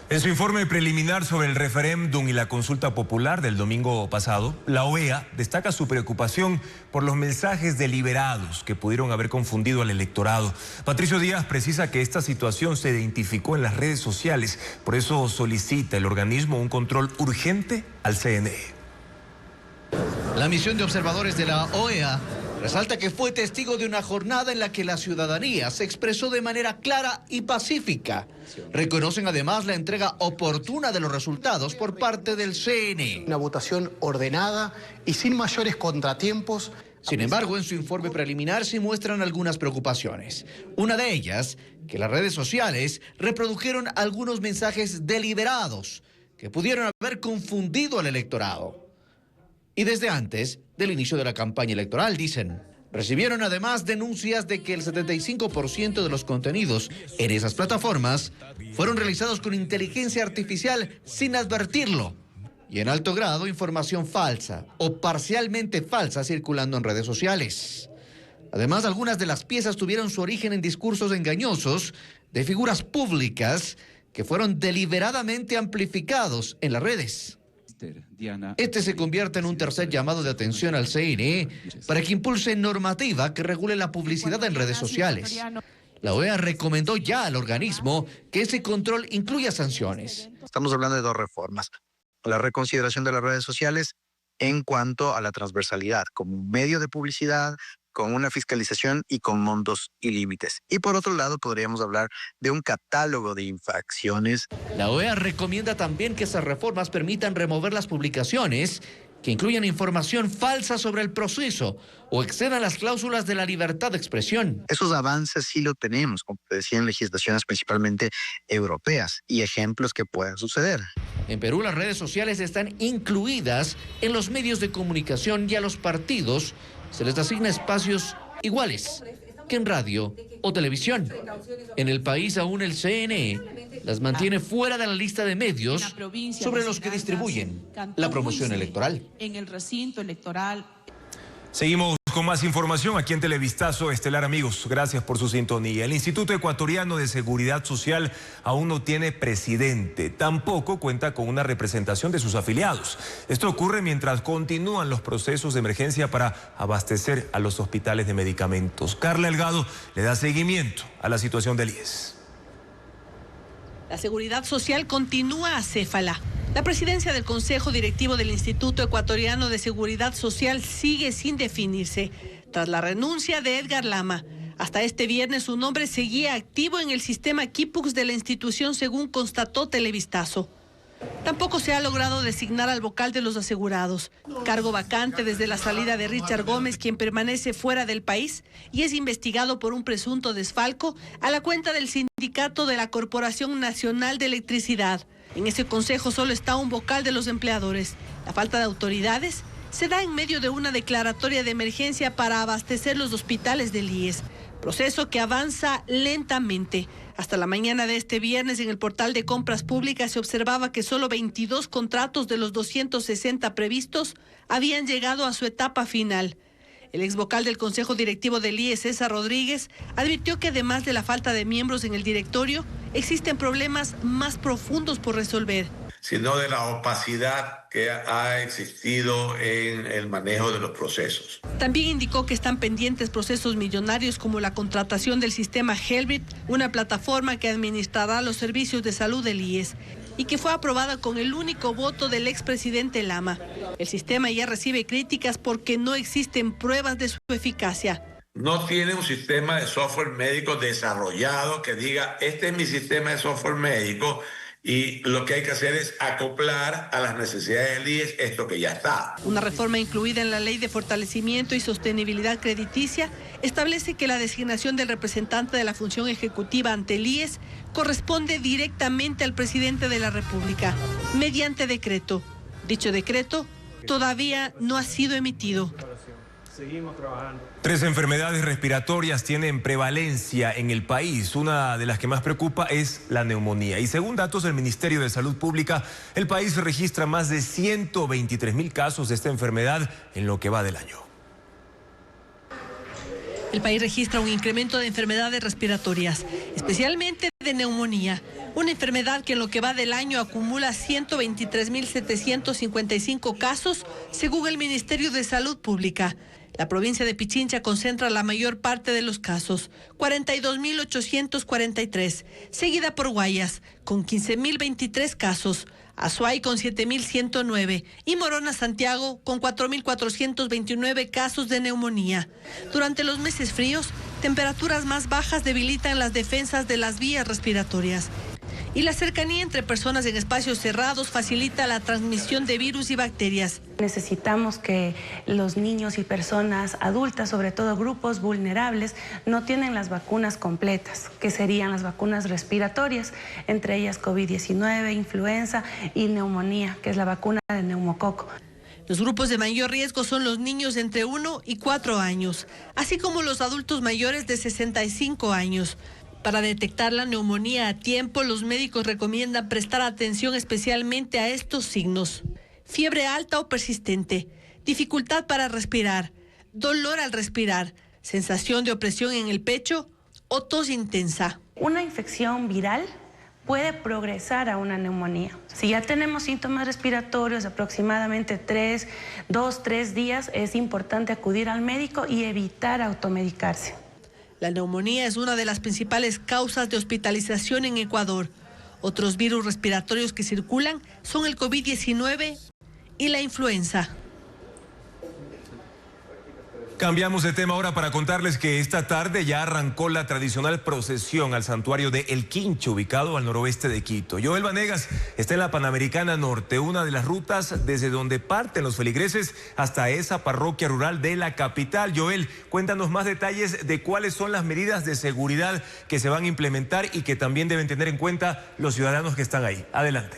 En su informe preliminar sobre el referéndum y la consulta popular del domingo pasado, la OEA destaca su preocupación por los mensajes deliberados que pudieron haber confundido al electorado. Patricio Díaz precisa que esta situación se identificó en las redes sociales, por eso solicita el organismo un control urgente al CNE. La misión de observadores de la OEA resalta que fue testigo de una jornada en la que la ciudadanía se expresó de manera clara y pacífica. Reconocen además la entrega oportuna de los resultados por parte del CNE. Una votación ordenada y sin mayores contratiempos. Sin embargo, en su informe preliminar sí muestran algunas preocupaciones. Una de ellas, que las redes sociales reprodujeron algunos mensajes deliberados que pudieron haber confundido al electorado. Y desde antes del inicio de la campaña electoral, dicen. Recibieron además denuncias de que el 75% de los contenidos en esas plataformas fueron realizados con inteligencia artificial sin advertirlo. Y en alto grado, información falsa o parcialmente falsa circulando en redes sociales. Además, algunas de las piezas tuvieron su origen en discursos engañosos de figuras públicas que fueron deliberadamente amplificados en las redes. Este se convierte en un tercer llamado de atención al CNE para que impulse normativa que regule la publicidad en redes sociales. La OEA recomendó ya al organismo que ese control incluya sanciones. Estamos hablando de 2 reformas. La reconsideración de las redes sociales en cuanto a la transversalidad como un medio de publicidad, con una fiscalización y con montos y límites. Y por otro lado, podríamos hablar de un catálogo de infracciones. La OEA recomienda también que esas reformas permitan remover las publicaciones que incluyan información falsa sobre el proceso o excedan las cláusulas de la libertad de expresión. Esos avances sí lo tenemos, como te decía, en legislaciones principalmente europeas y ejemplos que puedan suceder. En Perú, las redes sociales están incluidas en los medios de comunicación y a los partidos se les asigna espacios iguales que en radio o televisión. En el país aún el CNE las mantiene fuera de la lista de medios sobre los que distribuyen la promoción electoral. En el recinto electoral. Seguimos con más información aquí en Televistazo Estelar, amigos. Gracias por su sintonía. El Instituto Ecuatoriano de Seguridad Social aún no tiene presidente. Tampoco cuenta con una representación de sus afiliados. Esto ocurre mientras continúan los procesos de emergencia para abastecer a los hospitales de medicamentos. Carla Delgado le da seguimiento a la situación del IES. La seguridad social continúa acéfala. La presidencia del Consejo Directivo del Instituto Ecuatoriano de Seguridad Social sigue sin definirse, tras la renuncia de Edgar Lama. Hasta este viernes su nombre seguía activo en el sistema Kipux de la institución, según constató Televistazo. Tampoco se ha logrado designar al vocal de los asegurados, cargo vacante desde la salida de Richard Gómez, quien permanece fuera del país y es investigado por un presunto desfalco a la cuenta del sindicato de la Corporación Nacional de Electricidad. En ese consejo solo está un vocal de los empleadores. La falta de autoridades se da en medio de una declaratoria de emergencia para abastecer los hospitales del IES, proceso que avanza lentamente. Hasta la mañana de este viernes en el portal de compras públicas se observaba que solo 22 contratos de los 260 previstos habían llegado a su etapa final. El ex vocal del Consejo Directivo del IES, César Rodríguez, advirtió que además de la falta de miembros en el directorio, existen problemas más profundos por resolver, sino de la opacidad que ha existido en el manejo de los procesos. También indicó que están pendientes procesos millonarios como la contratación del sistema Helbit, una plataforma que administrará los servicios de salud del IES, y que fue aprobada con el único voto del expresidente Lama. El sistema ya recibe críticas porque no existen pruebas de su eficacia. No tiene un sistema de software médico desarrollado que diga, este es mi sistema de software médico, y lo que hay que hacer es acoplar a las necesidades del IES esto que ya está. Una reforma incluida en la Ley de Fortalecimiento y Sostenibilidad Crediticia establece que la designación del representante de la función ejecutiva ante el IES corresponde directamente al presidente de la República, mediante decreto. Dicho decreto todavía no ha sido emitido. Seguimos trabajando. 3 enfermedades respiratorias tienen prevalencia en el país. Una de las que más preocupa es la neumonía. Y según datos del Ministerio de Salud Pública, el país registra más de 123.000 casos de esta enfermedad en lo que va del año. El país registra un incremento de enfermedades respiratorias, especialmente de neumonía, una enfermedad que en lo que va del año acumula 123.755 casos, según el Ministerio de Salud Pública. La provincia de Pichincha concentra la mayor parte de los casos, 42.843, seguida por Guayas, con 15.023 casos, Azuay con 7.109 y Morona Santiago con 4.429 casos de neumonía. Durante los meses fríos, temperaturas más bajas debilitan las defensas de las vías respiratorias. Y la cercanía entre personas en espacios cerrados facilita la transmisión de virus y bacterias. Necesitamos que los niños y personas adultas, sobre todo grupos vulnerables, no tienen las vacunas completas, que serían las vacunas respiratorias, entre ellas COVID-19, influenza y neumonía, que es la vacuna de neumococo. Los grupos de mayor riesgo son los niños entre 1 y 4 años, así como los adultos mayores de 65 años. Para detectar la neumonía a tiempo, los médicos recomiendan prestar atención especialmente a estos signos: fiebre alta o persistente, dificultad para respirar, dolor al respirar, sensación de opresión en el pecho o tos intensa. Una infección viral puede progresar a una neumonía. Si ya tenemos síntomas respiratorios de aproximadamente 2-3 días, es importante acudir al médico y evitar automedicarse. La neumonía es una de las principales causas de hospitalización en Ecuador. Otros virus respiratorios que circulan son el COVID-19 y la influenza. Cambiamos de tema ahora para contarles que esta tarde ya arrancó la tradicional procesión al santuario de El Quinche, ubicado al noroeste de Quito. Joel Vanegas está en la Panamericana Norte, una de las rutas desde donde parten los feligreses hasta esa parroquia rural de la capital. Joel, cuéntanos más detalles de cuáles son las medidas de seguridad que se van a implementar y que también deben tener en cuenta los ciudadanos que están ahí. Adelante.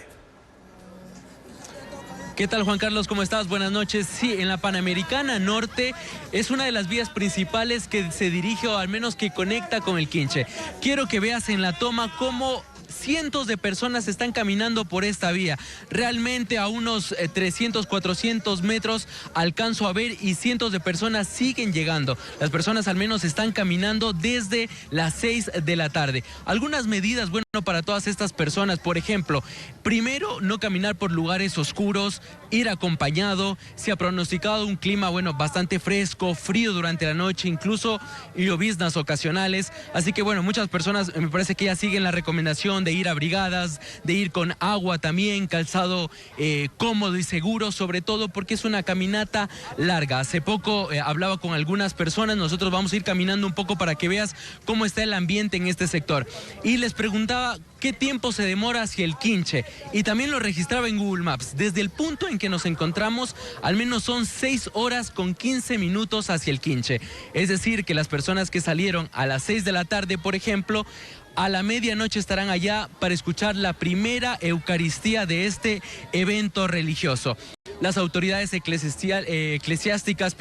¿Qué tal, Juan Carlos? ¿Cómo estás? Buenas noches. Sí, en la Panamericana Norte es una de las vías principales que se dirige o al menos que conecta con el Quinche. Quiero que veas en la toma cómo cientos de personas están caminando por esta vía. Realmente a unos 300, 400 metros alcanzo a ver y cientos de personas siguen llegando. Las personas al menos están caminando desde las 6 de la tarde. Algunas medidas, bueno, para todas estas personas. Por ejemplo, primero, no caminar por lugares oscuros, ir acompañado. Se ha pronosticado un clima, bastante fresco, frío durante la noche, incluso lloviznas ocasionales. Así que, muchas personas me parece que ya siguen la recomendación de ir abrigadas, de ir con agua también, calzado cómodo y seguro, sobre todo porque es una caminata larga. Hace poco hablaba con algunas personas, nosotros vamos a ir caminando un poco para que veas cómo está el ambiente en este sector. Y les preguntaba qué tiempo se demora hacia el Quinche, y también lo registraba en Google Maps. Desde el punto en que nos encontramos, al menos son 6 horas con 15 minutos hacia el Quinche. Es decir, que las personas que salieron a las 6 de la tarde, por ejemplo, a la medianoche estarán allá para escuchar la primera Eucaristía de este evento religioso. Las autoridades eclesiásticas,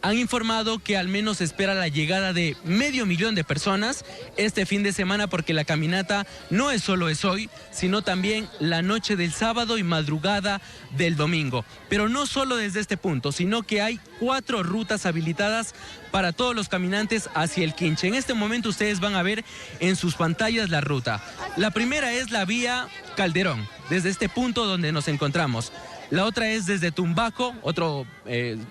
han informado que al menos se espera la llegada de 500,000 de personas este fin de semana, porque la caminata no es solo hoy, sino también la noche del sábado y madrugada del domingo. Pero no solo desde este punto, sino que hay 4 rutas habilitadas para todos los caminantes hacia el Quinche. En este momento ustedes van a ver en sus pantallas la ruta. La primera es la vía Calderón, desde este punto donde nos encontramos. La otra es desde Tumbaco, otro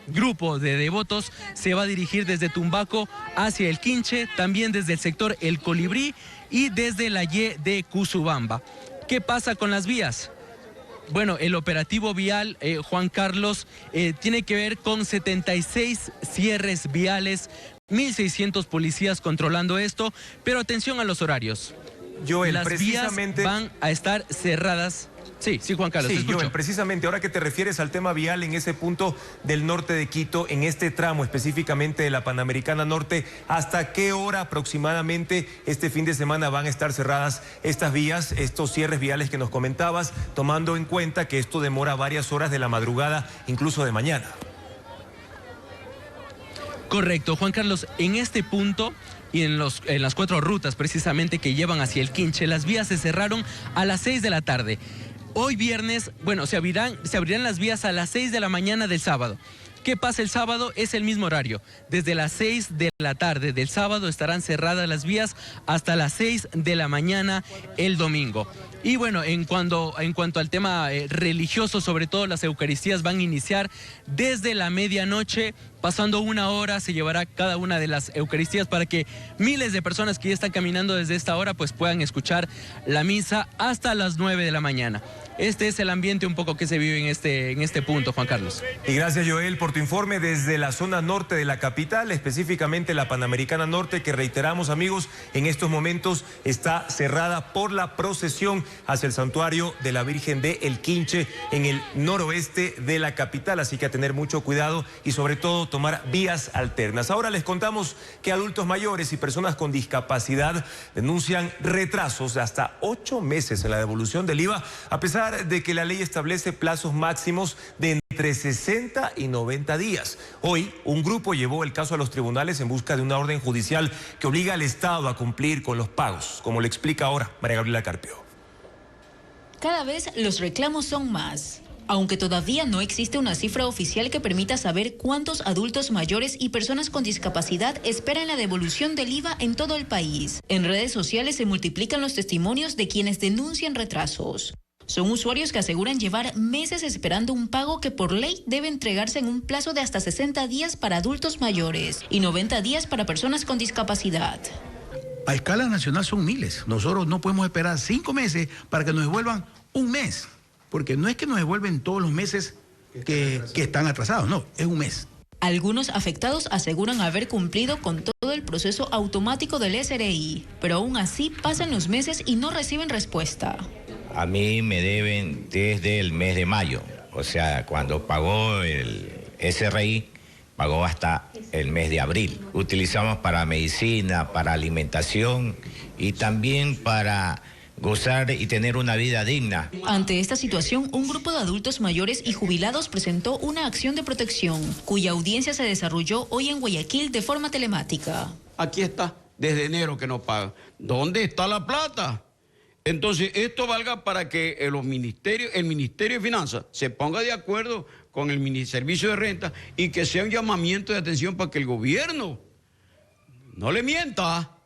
grupo de devotos se va a dirigir desde Tumbaco hacia el Quinche, también desde el sector El Colibrí y desde la Y de Cusubamba. ¿Qué pasa con las vías? El operativo vial, Juan Carlos, tiene que ver con 76 cierres viales, 1.600 policías controlando esto, pero atención a los horarios. Joel, las vías van a estar cerradas. Sí, Juan Carlos, te escucho. Joel, precisamente ahora que te refieres al tema vial en ese punto del norte de Quito, en este tramo específicamente de la Panamericana Norte, ¿hasta qué hora aproximadamente este fin de semana van a estar cerradas estas vías, estos cierres viales que nos comentabas, tomando en cuenta que esto demora varias horas de la madrugada, incluso de mañana? Correcto, Juan Carlos, en este punto y en las 4 rutas precisamente que llevan hacia el Quinche, las vías se cerraron a las 6 de la tarde. Hoy viernes, se abrirán las vías a las 6 de la mañana del sábado. ¿Qué pasa el sábado? Es el mismo horario. Desde las 6 de la tarde del sábado estarán cerradas las vías hasta las 6 de la mañana el domingo. Y en cuanto al tema religioso, sobre todo las Eucaristías van a iniciar desde la medianoche. Pasando 1 hora se llevará cada una de las Eucaristías para que miles de personas que ya están caminando desde esta hora puedan escuchar la misa hasta las 9 de la mañana. Este es el ambiente un poco que se vive en este punto, Juan Carlos. Y gracias, Joel, por tu informe desde la zona norte de la capital, específicamente la Panamericana Norte, que reiteramos, amigos, en estos momentos está cerrada por la procesión hacia el santuario de la Virgen de El Quinche en el noroeste de la capital. Así que a tener mucho cuidado y sobre todo tomar vías alternas. Ahora les contamos que adultos mayores y personas con discapacidad denuncian retrasos de hasta 8 meses en la devolución del IVA, a pesar de que la ley establece plazos máximos de entre 60 y 90 días. Hoy, un grupo llevó el caso a los tribunales en busca de una orden judicial que obliga al Estado a cumplir con los pagos, como le explica ahora María Gabriela Carpio. Cada vez los reclamos son más. Aunque todavía no existe una cifra oficial que permita saber cuántos adultos mayores y personas con discapacidad esperan la devolución del IVA en todo el país, en redes sociales se multiplican los testimonios de quienes denuncian retrasos. Son usuarios que aseguran llevar meses esperando un pago que por ley debe entregarse en un plazo de hasta 60 días para adultos mayores y 90 días para personas con discapacidad. A escala nacional son miles. Nosotros no podemos esperar 5 meses para que nos devuelvan un mes. Porque no es que nos devuelven todos los meses que están atrasados, no, es un mes. Algunos afectados aseguran haber cumplido con todo el proceso automático del SRI, pero aún así pasan los meses y no reciben respuesta. A mí me deben desde el mes de mayo, o sea, cuando pagó el SRI, pagó hasta el mes de abril. Utilizamos para medicina, para alimentación y también para gozar y tener una vida digna. Ante esta situación, un grupo de adultos mayores y jubilados presentó una acción de protección, cuya audiencia se desarrolló hoy en Guayaquil de forma telemática. Aquí está, desde enero que no paga. ¿Dónde está la plata? Entonces, esto valga para que el Ministerio de Finanzas se ponga de acuerdo con el Servicio de Renta y que sea un llamamiento de atención para que el gobierno no le mienta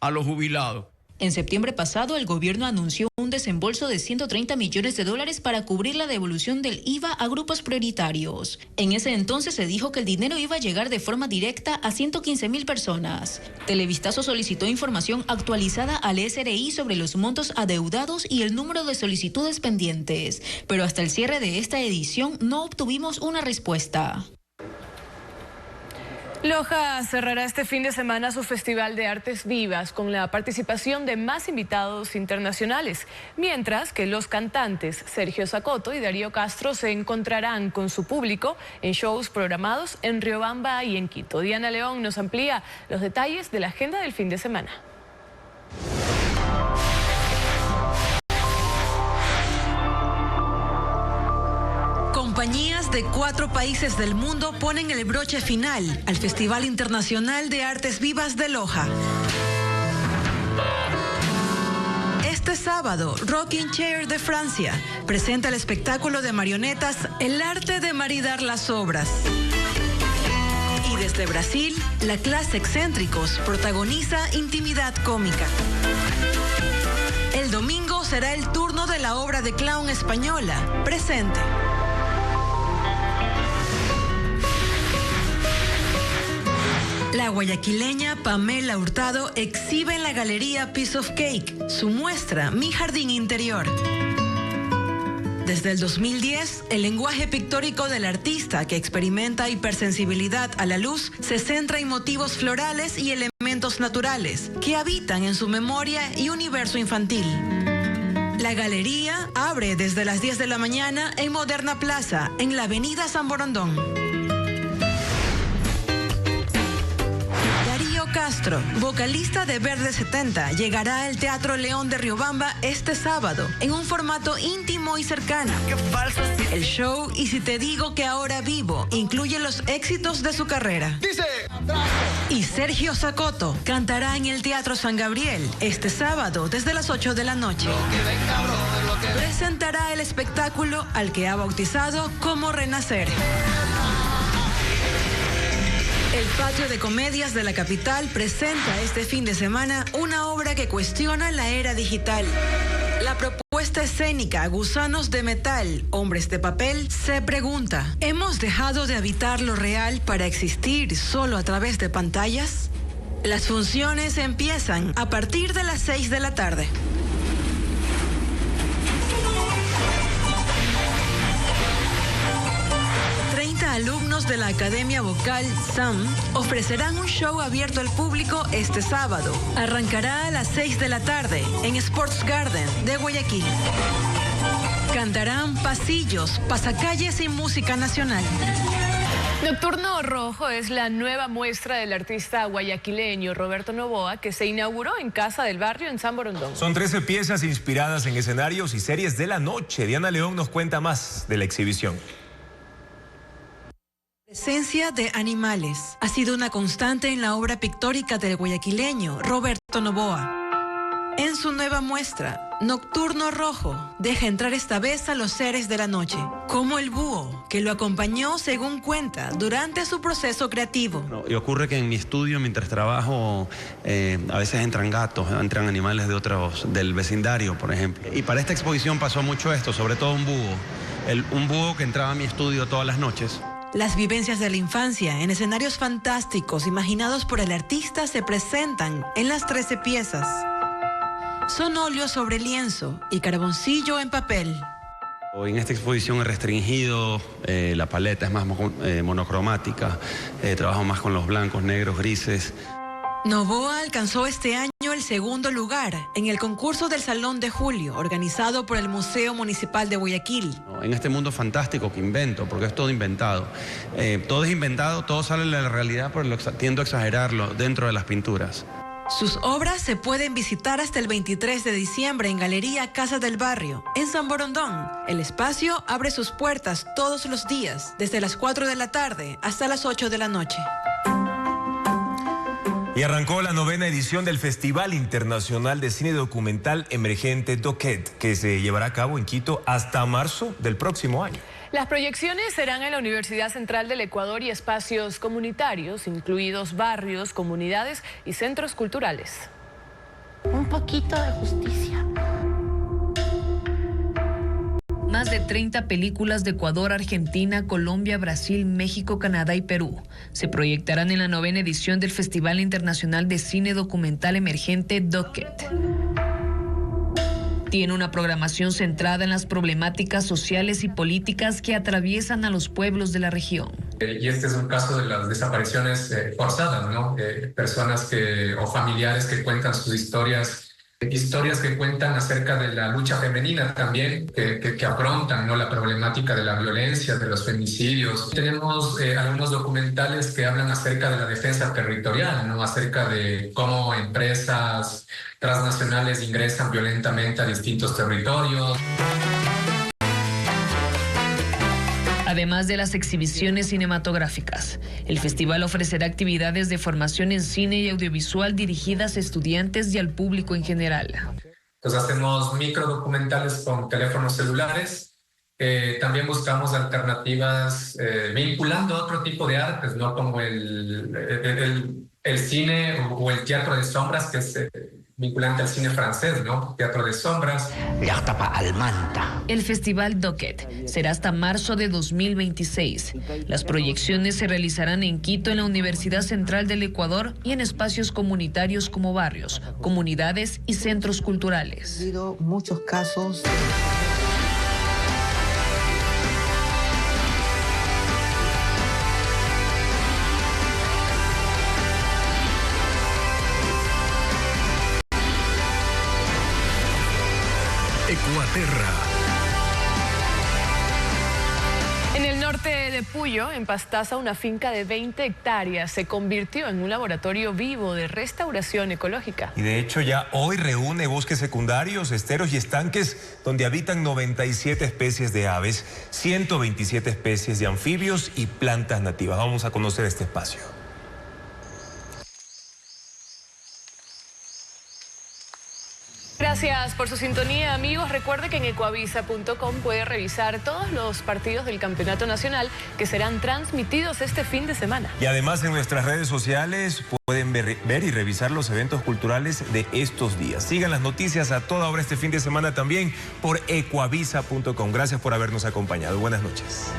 a los jubilados. En septiembre pasado, el gobierno anunció un desembolso de $130 millones para cubrir la devolución del IVA a grupos prioritarios. En ese entonces se dijo que el dinero iba a llegar de forma directa a 115.000 personas. Televistazo solicitó información actualizada al SRI sobre los montos adeudados y el número de solicitudes pendientes, pero hasta el cierre de esta edición no obtuvimos una respuesta. Loja cerrará este fin de semana su Festival de Artes Vivas con la participación de más invitados internacionales, mientras que los cantantes Sergio Zacoto y Darío Castro se encontrarán con su público en shows programados en Riobamba y en Quito. Diana León nos amplía los detalles de la agenda del fin de semana. Compañías de 4 países del mundo ponen el broche final al Festival Internacional de Artes Vivas de Loja. Este sábado, Rocking Chair de Francia presenta el espectáculo de marionetas El arte de maridar las obras. Y desde Brasil, la clase Excéntricos protagoniza Intimidad Cómica. El domingo será el turno de la obra de clown española, Presente. La guayaquileña Pamela Hurtado exhibe en la galería Piece of Cake su muestra Mi Jardín Interior. Desde el 2010, el lenguaje pictórico del artista, que experimenta hipersensibilidad a la luz, se centra en motivos florales y elementos naturales que habitan en su memoria y universo infantil. La galería abre desde las 10 de la mañana en Moderna Plaza, en la avenida San Borondón. Castro, vocalista de Verde 70, llegará al Teatro León de Riobamba este sábado en un formato íntimo y cercano. El show Y si te digo que ahora vivo incluye los éxitos de su carrera. Y Sergio Zacoto cantará en el Teatro San Gabriel este sábado desde las 8 de la noche. Presentará el espectáculo al que ha bautizado como Renacer. El Patio de Comedias de la capital presenta este fin de semana una obra que cuestiona la era digital. La propuesta escénica Gusanos de Metal, Hombres de Papel se pregunta: ¿hemos dejado de habitar lo real para existir solo a través de pantallas? Las funciones empiezan a partir de las 6 de la tarde. Alumnos de la Academia Vocal SAM ofrecerán un show abierto al público este sábado. Arrancará a las 6 de la tarde en Sports Garden de Guayaquil. Cantarán pasillos, pasacalles y música nacional. Nocturno Rojo es la nueva muestra del artista guayaquileño Roberto Novoa, que se inauguró en Casa del Barrio en San Borondón. Son 13 piezas inspiradas en escenarios y series de la noche. Diana León nos cuenta más de la exhibición. La presencia de animales ha sido una constante en la obra pictórica del guayaquileño Roberto Novoa. En su nueva muestra, Nocturno Rojo, deja entrar esta vez a los seres de la noche, como el búho, que lo acompañó, según cuenta, durante su proceso creativo. Y ocurre que en mi estudio, mientras trabajo, a veces entran gatos, entran animales de otros, del vecindario, por ejemplo. Y para esta exposición pasó mucho esto, sobre todo un búho. Un búho que entraba a mi estudio todas las noches. Las vivencias de la infancia en escenarios fantásticos imaginados por el artista se presentan en las 13 piezas. Son óleos sobre lienzo y carboncillo en papel. En esta exposición he restringido la paleta, es más monocromática, trabajo más con los blancos, negros, grises. Novoa alcanzó este año el segundo lugar en el concurso del Salón de Julio, organizado por el Museo Municipal de Guayaquil. En este mundo fantástico que invento, porque es todo inventado. Todo es inventado, todo sale de la realidad, pero tiendo a exagerarlo dentro de las pinturas. Sus obras se pueden visitar hasta el 23 de diciembre en Galería Casa del Barrio, en San Borondón. El espacio abre sus puertas todos los días, desde las 4 de la tarde hasta las 8 de la noche. Y arrancó la 9ª edición del Festival Internacional de Cine Documental Emergente DOCET, que se llevará a cabo en Quito hasta marzo del próximo año. Las proyecciones serán en la Universidad Central del Ecuador y espacios comunitarios, incluidos barrios, comunidades y centros culturales. un poquito de justicia. Más de 30 películas de Ecuador, Argentina, Colombia, Brasil, México, Canadá y Perú se proyectarán en la 9ª edición del Festival Internacional de Cine Documental Emergente DOCET. Tiene una programación centrada en las problemáticas sociales y políticas que atraviesan a los pueblos de la región. Y este es un caso de las desapariciones forzadas, ¿no? Personas o familiares que cuentan sus historias que cuentan acerca de la lucha femenina también, que afrontan, ¿no?, la problemática de la violencia, de los femicidios. Tenemos algunos documentales que hablan acerca de la defensa territorial, ¿no?, acerca de cómo empresas transnacionales ingresan violentamente a distintos territorios. Además de las exhibiciones cinematográficas, el festival ofrecerá actividades de formación en cine y audiovisual dirigidas a estudiantes y al público en general. Entonces hacemos microdocumentales con teléfonos celulares. También buscamos alternativas vinculando a otro tipo de artes, ¿no?, como el cine o el teatro de sombras, que es vinculante al cine francés, ¿no? Teatro de sombras. El Festival DOCET será hasta marzo de 2026. Las proyecciones se realizarán en Quito, en la Universidad Central del Ecuador y en espacios comunitarios como barrios, comunidades y centros culturales. Ha habido muchos casos. Ecuaterra. En el norte de Puyo, en Pastaza, una finca de 20 hectáreas se convirtió en un laboratorio vivo de restauración ecológica. Y de hecho ya hoy reúne bosques secundarios, esteros y estanques donde habitan 97 especies de aves, 127 especies de anfibios y plantas nativas. Vamos a conocer este espacio. Gracias por su sintonía, amigos. Recuerde que en ecuavisa.com puede revisar todos los partidos del Campeonato Nacional que serán transmitidos este fin de semana. Y además en nuestras redes sociales pueden ver y revisar los eventos culturales de estos días. Sigan las noticias a toda hora este fin de semana también por ecuavisa.com. Gracias por habernos acompañado. Buenas noches.